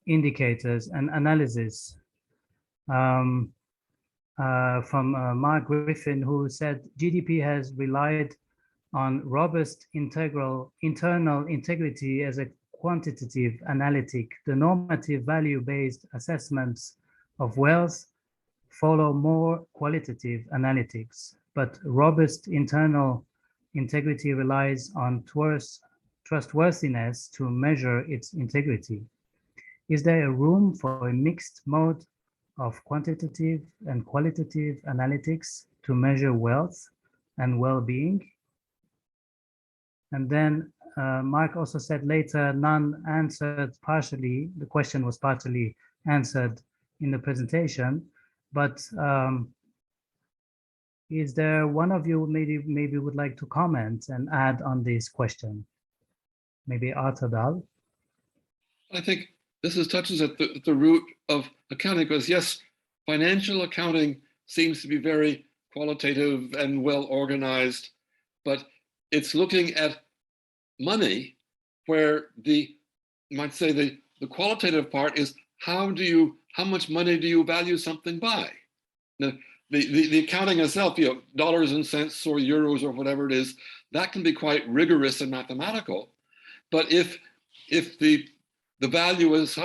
indicators and analysis from Mark Griffin, who said GDP has relied on robust internal integrity as a quantitative analytic. The normative value-based assessments of wealth follow more qualitative analytics, but robust internal integrity relies on trustworthiness to measure its integrity. Is there a room for a mixed mode of quantitative and qualitative analytics to measure wealth and well-being? And then Mark also said later, none answered partially, the question was partially answered in the presentation, but is there one of you maybe would like to comment and add on this question? Maybe Arthur Dahl? I think this touches at the root of accounting, because yes, financial accounting seems to be very qualitative and well organized, but it's looking at money where you might say the qualitative part is how much money do you value something by? Now, the accounting itself, dollars and cents or euros or whatever it is, that can be quite rigorous and mathematical. But if the value is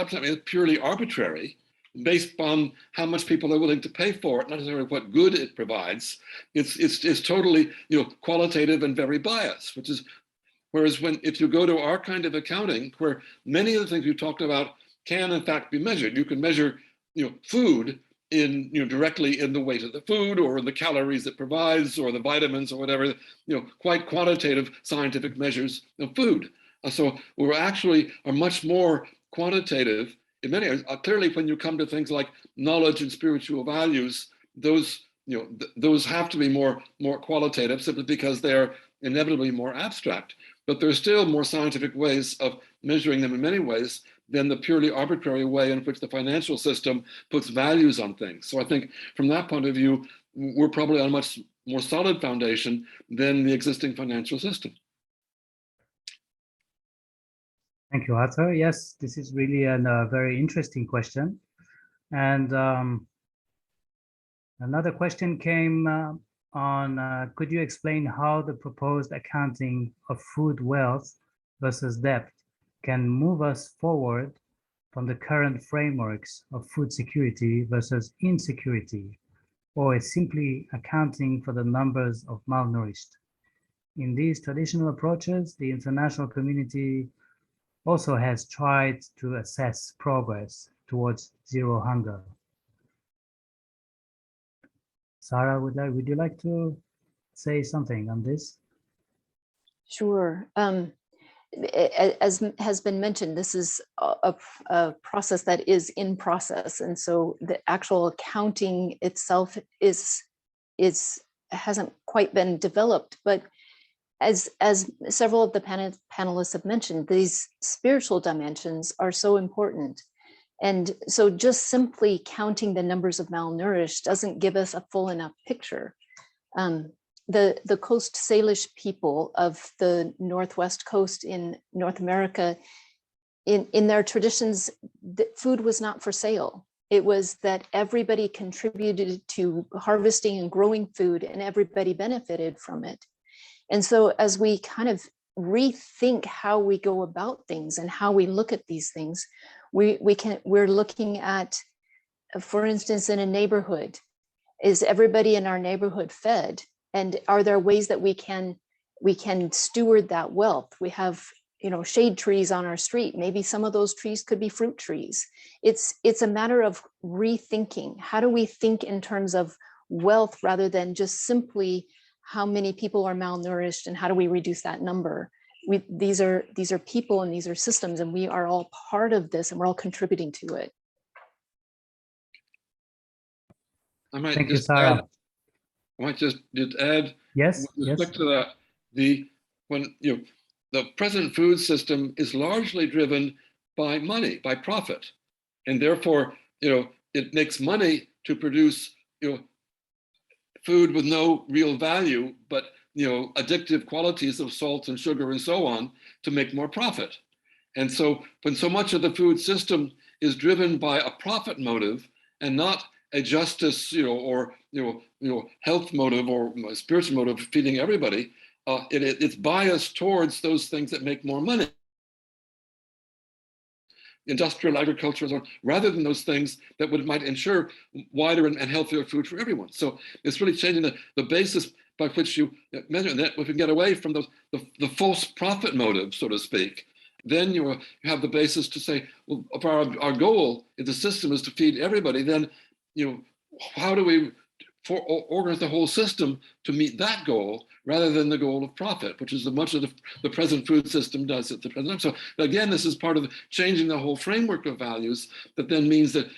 purely arbitrary, based on how much people are willing to pay for it, not necessarily what good it provides, it's totally qualitative and very biased. Whereas if you go to our kind of accounting, where many of the things you talked about can in fact be measured, you can measure food in directly in the weight of the food or in the calories it provides or the vitamins or whatever, quite quantitative scientific measures of food. So we actually are much more quantitative in many areas. Clearly, when you come to things like knowledge and spiritual values, those have to be more qualitative simply because they're inevitably more abstract. But there's still more scientific ways of measuring them in many ways than the purely arbitrary way in which the financial system puts values on things. So I think from that point of view, we're probably on a much more solid foundation than the existing financial system. Thank you, Arthur. Yes, this is really a very interesting question. And another question came on, could you explain how the proposed accounting of food wealth versus debt can move us forward from the current frameworks of food security versus insecurity, or is simply accounting for the numbers of malnourished? In these traditional approaches, the international community also has tried to assess progress towards zero hunger. Sarah, would you like to say something on this? Sure. As has been mentioned, this is a process that is in process, and so the actual accounting itself hasn't quite been developed. But as several of the panelists have mentioned, these spiritual dimensions are so important. And so just simply counting the numbers of malnourished doesn't give us a full enough picture. The Coast Salish people of the Northwest coast in North America, in their traditions, food was not for sale. It was that everybody contributed to harvesting and growing food, and everybody benefited from it. And so as we kind of rethink how we go about things and how we look at these things. We're looking at, for instance, in a neighborhood, is everybody in our neighborhood fed? And are there ways that we can steward that wealth? We have, shade trees on our street. Maybe some of those trees could be fruit trees. It's a matter of rethinking. How do we think in terms of wealth rather than just simply how many people are malnourished and how do we reduce that number? These are people and these are systems, and we are all part of this and we're all contributing to it. Thank you, Sarah. I might just add, yes, with respect to that, the present food system is largely driven by money, by profit, and therefore, it makes money to produce, food with no real value, but addictive qualities of salt and sugar and so on to make more profit. And so, when so much of the food system is driven by a profit motive and not a justice, or health motive or a spiritual motive feeding everybody, it's biased towards those things that make more money, industrial agriculture, rather than those things that might ensure wider and healthier food for everyone. So it's really changing the basis by which you measure that. If we can get away from the false profit motive, so to speak, then you have the basis to say, well, if our goal if the system is to feed everybody, then how do we organize the whole system to meet that goal rather than the goal of profit, which is much of the present food system does at the present time. So again, this is part of changing the whole framework of values that then means that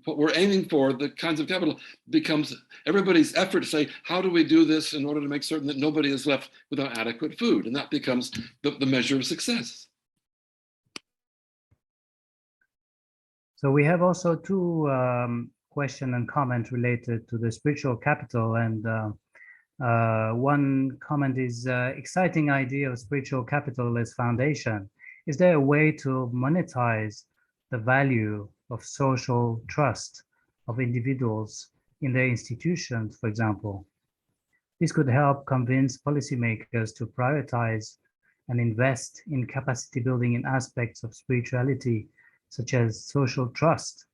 what we're aiming for, the kinds of capital, becomes everybody's effort to say, how do we do this in order to make certain that nobody is left without adequate food? And that becomes the measure of success. So we have also two question and comment related to the spiritual capital, and one comment is exciting idea of spiritual capital as foundation. Is there a way to monetize the value of social trust of individuals in their institutions, for example? This could help convince policymakers to prioritize and invest in capacity building in aspects of spirituality, such as social trust.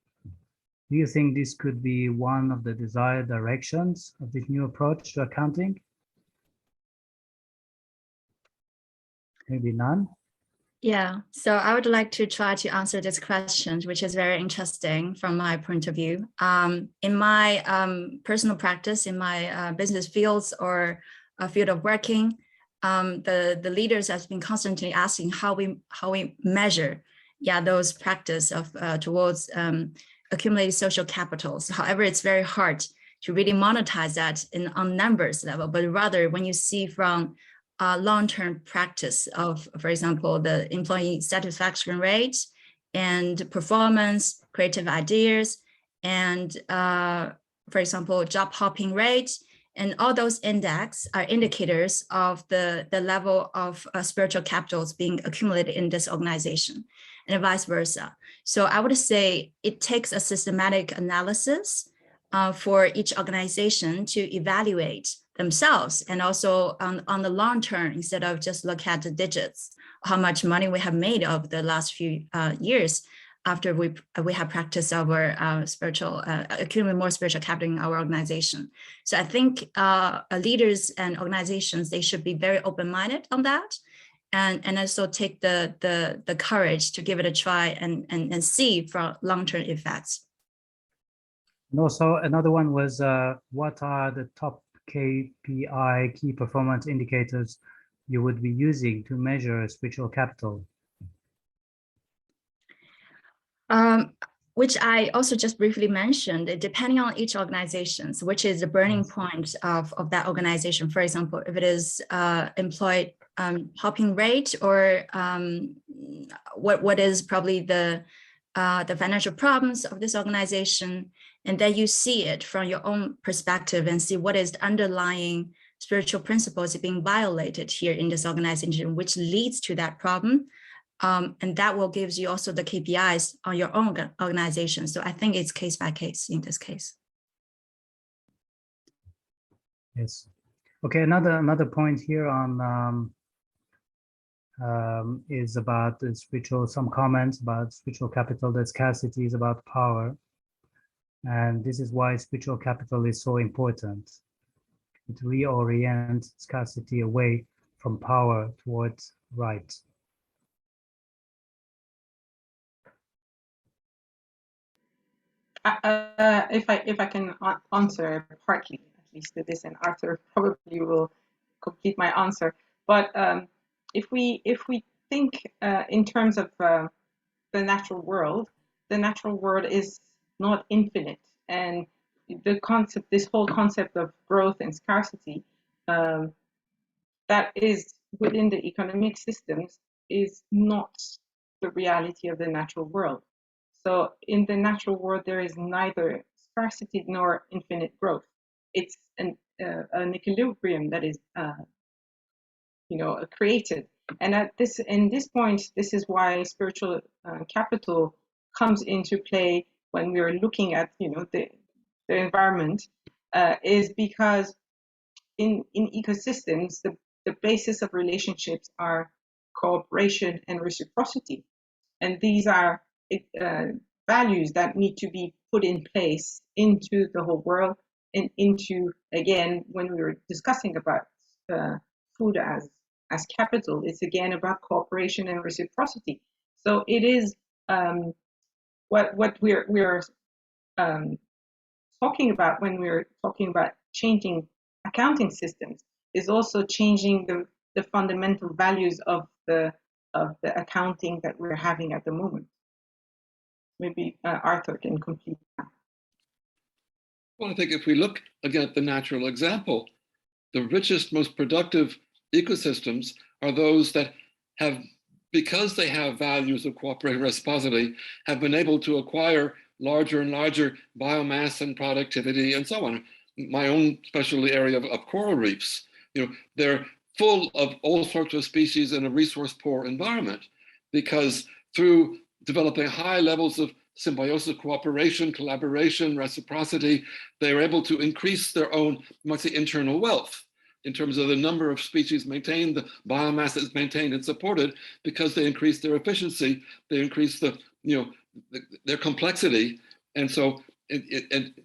Do you think this could be one of the desired directions of this new approach to accounting? Maybe none? Yeah, so I would like to try to answer this question, which is very interesting from my point of view. In my personal practice, in my business fields or a field of working, the leaders have been constantly asking how we measure, those practice of towards accumulated social capitals. However, it's very hard to really monetize that on numbers level, but rather when you see from long-term practice of, for example, the employee satisfaction rate and performance, creative ideas, and for example, job hopping rate, and all those index are indicators of the level of spiritual capitals being accumulated in this organization, and vice versa. So I would say it takes a systematic analysis for each organization to evaluate themselves, and also on the long term, instead of just look at the digits, how much money we have made over the last few years after we have practiced our spiritual, accumulate more spiritual capital in our organization. So I think leaders and organizations, they should be very open-minded on that, and also take the courage to give it a try and see for long-term effects. And also another one was, what are the top KPI, key performance indicators, you would be using to measure spiritual capital? Which I also just briefly mentioned, depending on each organization, so which is the burning point of that organization. For example, if it is employed hopping rate, or what is probably the financial problems of this organization, and then you see it from your own perspective and see what is the underlying spiritual principles being violated here in this organization, which leads to that problem. And that will give you also the KPIs on your own organization. So I think it's case by case in this case. Yes. Okay, another point here on is about the spiritual, some comments about spiritual capital, that scarcity is about power. And this is why spiritual capital is so important. It reorients scarcity away from power towards right. If I can answer partly, at least to this, and Arthur probably will complete my answer. But if we think in terms of the natural world is not infinite, and the concept, this whole concept of growth and scarcity, that is within the economic systems, is not the reality of the natural world. So in the natural world, there is neither scarcity nor infinite growth. It's an equilibrium that is, created. And at this point, this is why spiritual capital comes into play when we are looking at, the environment, is because in ecosystems, the basis of relationships are cooperation and reciprocity. And these are values that need to be put in place into the whole world, and into, again, when we were discussing about food as capital, it's again about cooperation and reciprocity. So it is what we're talking about when we're talking about changing accounting systems, is also changing the fundamental values of the accounting that we're having at the moment. Maybe Arthur can complete that. Well, I think if we look again at the natural example, the richest, most productive ecosystems are those that have, because they have values of cooperation and reciprocity, have been able to acquire larger and larger biomass and productivity and so on. My own specialty area of coral reefs, they're full of all sorts of species in a resource-poor environment, because through developing high levels of symbiosis, cooperation, collaboration, reciprocity, they're able to increase their own, internal wealth in terms of the number of species maintained, the biomass that's maintained and supported, because they increase their efficiency, they increase their complexity, and so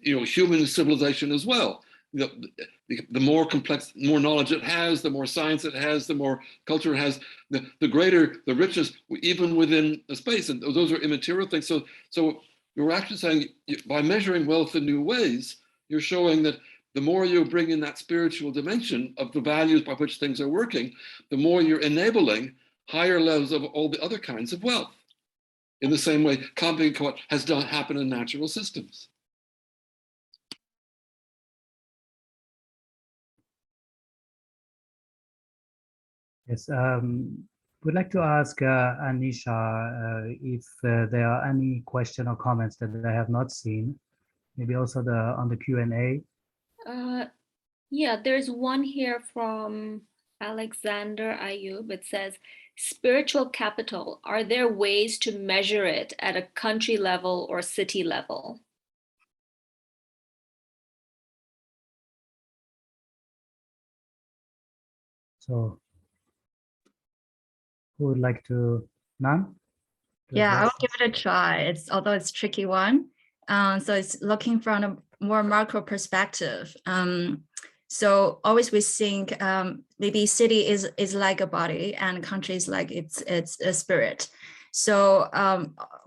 human civilization as well. The more complex, more knowledge it has, the more science it has, the more culture it has, the greater the richness, even within the space. And those are immaterial things. So you're actually saying, by measuring wealth in new ways, you're showing that the more you bring in that spiritual dimension of the values by which things are working, the more you're enabling higher levels of all the other kinds of wealth. In the same way, copying what has happened in natural systems. Yes, we'd like to ask Anisha if there are any question or comments that I have not seen. Maybe also on the Q&A. Yeah, there's one here from Alexander Ayub. It says, spiritual capital, are there ways to measure it at a country level or city level? So who would like to, Nan? Yeah, I'll give it a try. Although it's a tricky one. So it's looking from a more macro perspective. So always we think maybe city is like a body and country is like it's a spirit. So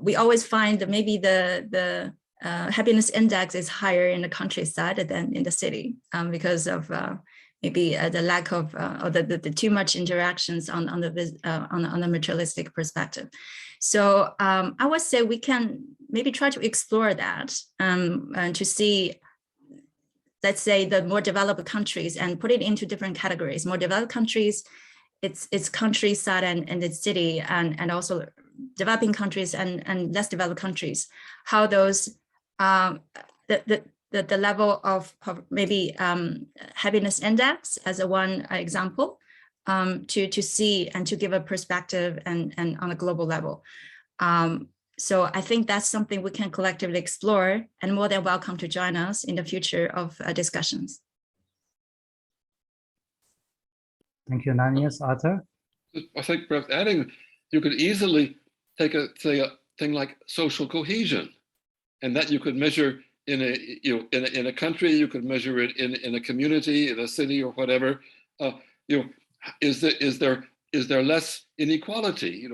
we always find that maybe the happiness index is higher in the countryside than in the city because of maybe the lack of or the too much interactions on the materialistic perspective. So I would say we can maybe try to explore that and to see, let's say, the more developed countries and put it into different categories. More developed countries, it's countryside and it's city, and also developing countries and less developed countries. How those the level of maybe happiness index as one example to see and to give a perspective and on a global level. So I think that's something we can collectively explore, and more than welcome to join us in the future of discussions. Thank you, Nan. Yes, Arthur? I think perhaps adding, you could easily take a thing like social cohesion, and that you could measure in a country, you could measure it in a community, in a city, or whatever. Is there less inequality?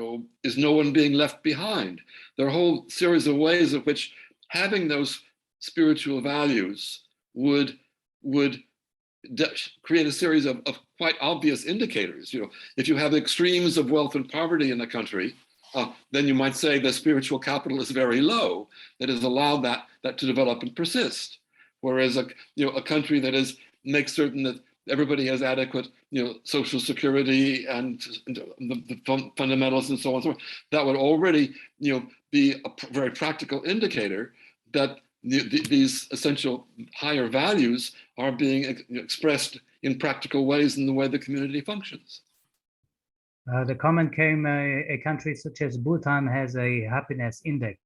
Is no one being left behind? There are a whole series of ways in which having those spiritual values would create a series of quite obvious indicators. If you have extremes of wealth and poverty in a country, then you might say the spiritual capital is very low, that has allowed that to develop and persist. Whereas a country that makes certain that everybody has adequate social security and the fundamentals and so on and so forth, that would already be a very practical indicator that these essential higher values are being expressed in practical ways in the way the community functions. The comment came, a country such as Bhutan has a happiness index.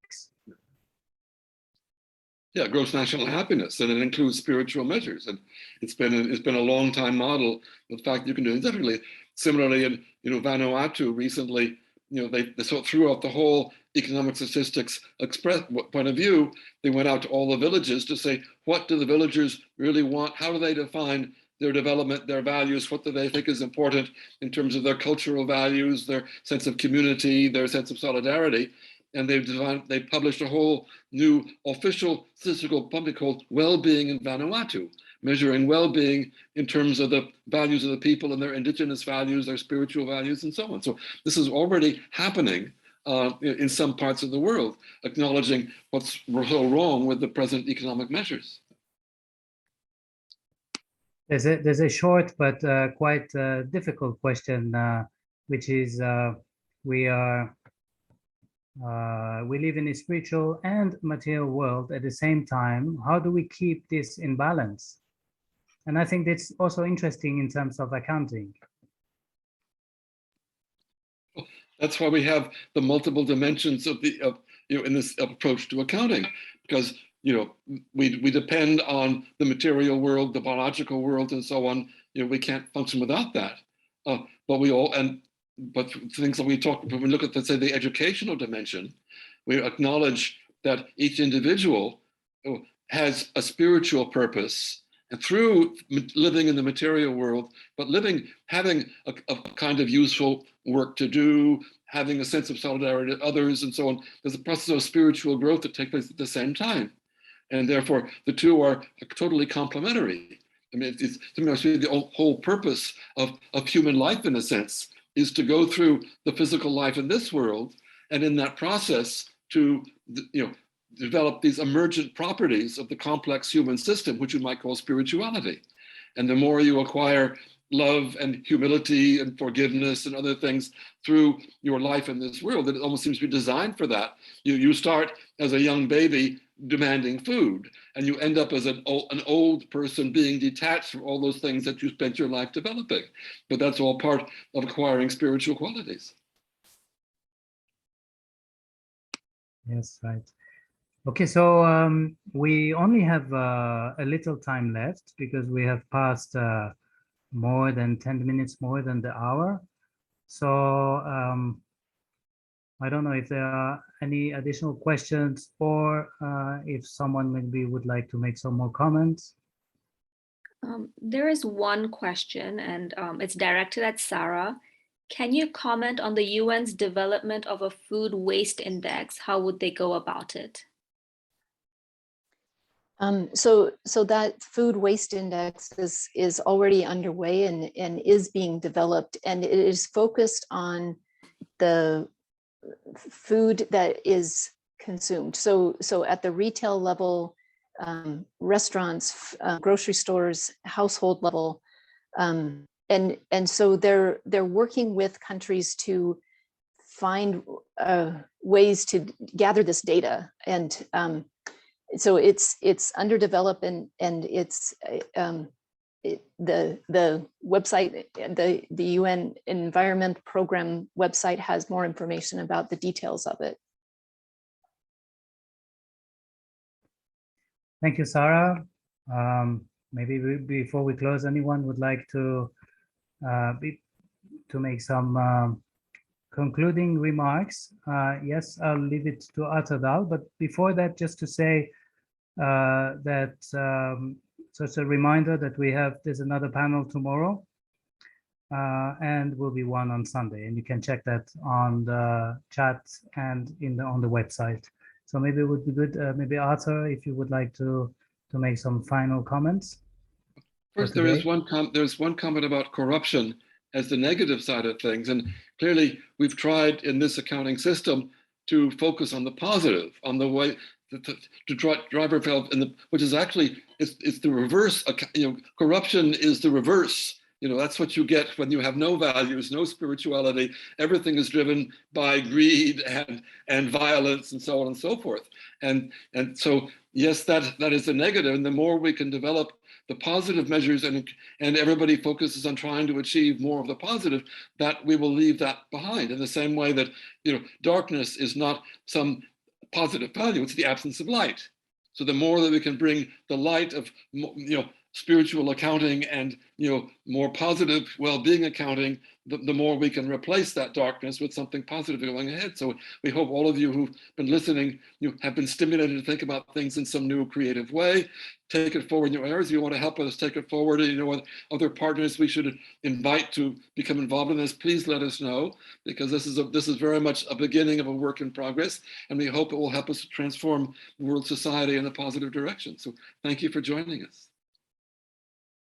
Yeah, gross national happiness, and it includes spiritual measures, and it's been a long time model. The fact you can do it differently. Similarly, in Vanuatu recently, they throughout the whole economic statistics express point of view, they went out to all the villages to say, what do the villagers really want? How do they define their development, their values? What do they think is important in terms of their cultural values, their sense of community, their sense of solidarity? And they published a whole new official statistical public called Well-Being in Vanuatu, measuring well-being in terms of the values of the people and their indigenous values, their spiritual values, and so on. So this is already happening in some parts of the world, acknowledging what's so wrong with the present economic measures. There's a short but quite difficult question, which is we live in a spiritual and material world at the same time. How do we keep this in balance? And I think that's also interesting in terms of accounting. That's why we have the multiple dimensions of in this approach to accounting, because we depend on the material world, the biological world, and so on. We can't function without that. But things that when we look at, let's say, the educational dimension, we acknowledge that each individual has a spiritual purpose, and through living in the material world, but having a kind of useful work to do, having a sense of solidarity with others, and so on. There's a process of spiritual growth that takes place at the same time, and therefore the two are totally complementary. I mean, it's the whole purpose of human life, in a sense, is to go through the physical life in this world, and in that process to develop these emergent properties of the complex human system, which you might call spirituality. And the more you acquire love and humility and forgiveness and other things through your life in this world, that it almost seems to be designed for that. You start as a young baby demanding food, and you end up as an old person being detached from all those things that you spent your life developing. But that's all part of acquiring spiritual qualities. Yes, right. Okay, so we only have a little time left because we have passed more than 10 minutes, more than the hour. So I don't know if there are any additional questions, or if someone maybe would like to make some more comments. There is one question, and it's directed at Sarah. Can you comment on the UN's development of a food waste index? How would they go about it? So that food waste index is already underway and is being developed, and it is focused on the food that is consumed. So at the retail level, restaurants, grocery stores, household level, and so they're working with countries to find ways to gather this data, and so it's underdeveloped, and it's the website, the UN Environment Program website has more information about the details of it. Thank you, Sarah. Maybe before we close, anyone would like to make some concluding remarks. Yes, I'll leave it to Atadal, but before that, just to say that so it's a reminder that there's another panel tomorrow, and will be one on Sunday, and you can check that on the chat and on the website. So maybe it would be good, maybe Arthur, if you would like to make some final comments. First, there's one comment about corruption as the negative side of things, and clearly we've tried in this accounting system to focus on the positive, on the way to drive ourselves, which is actually it's the reverse. Corruption is the reverse. That's what you get when you have no values, no spirituality. Everything is driven by greed and violence and so on and so forth. And so yes, that is a negative. And the more we can develop the positive measures and everybody focuses on trying to achieve more of the positive, that we will leave that behind. In the same way that darkness is not some positive value, it's the absence of light. So the more that we can bring the light of spiritual accounting and more positive well-being accounting, the more we can replace that darkness with something positive going ahead. So we hope all of you who've been listening, you have been stimulated to think about things in some new creative way. Take it forward in your areas. If you want to help us take it forward, and what other partners we should invite to become involved in this, please let us know, because this is very much a beginning of a work in progress, and we hope it will help us to transform world society in a positive direction. So thank you for joining us.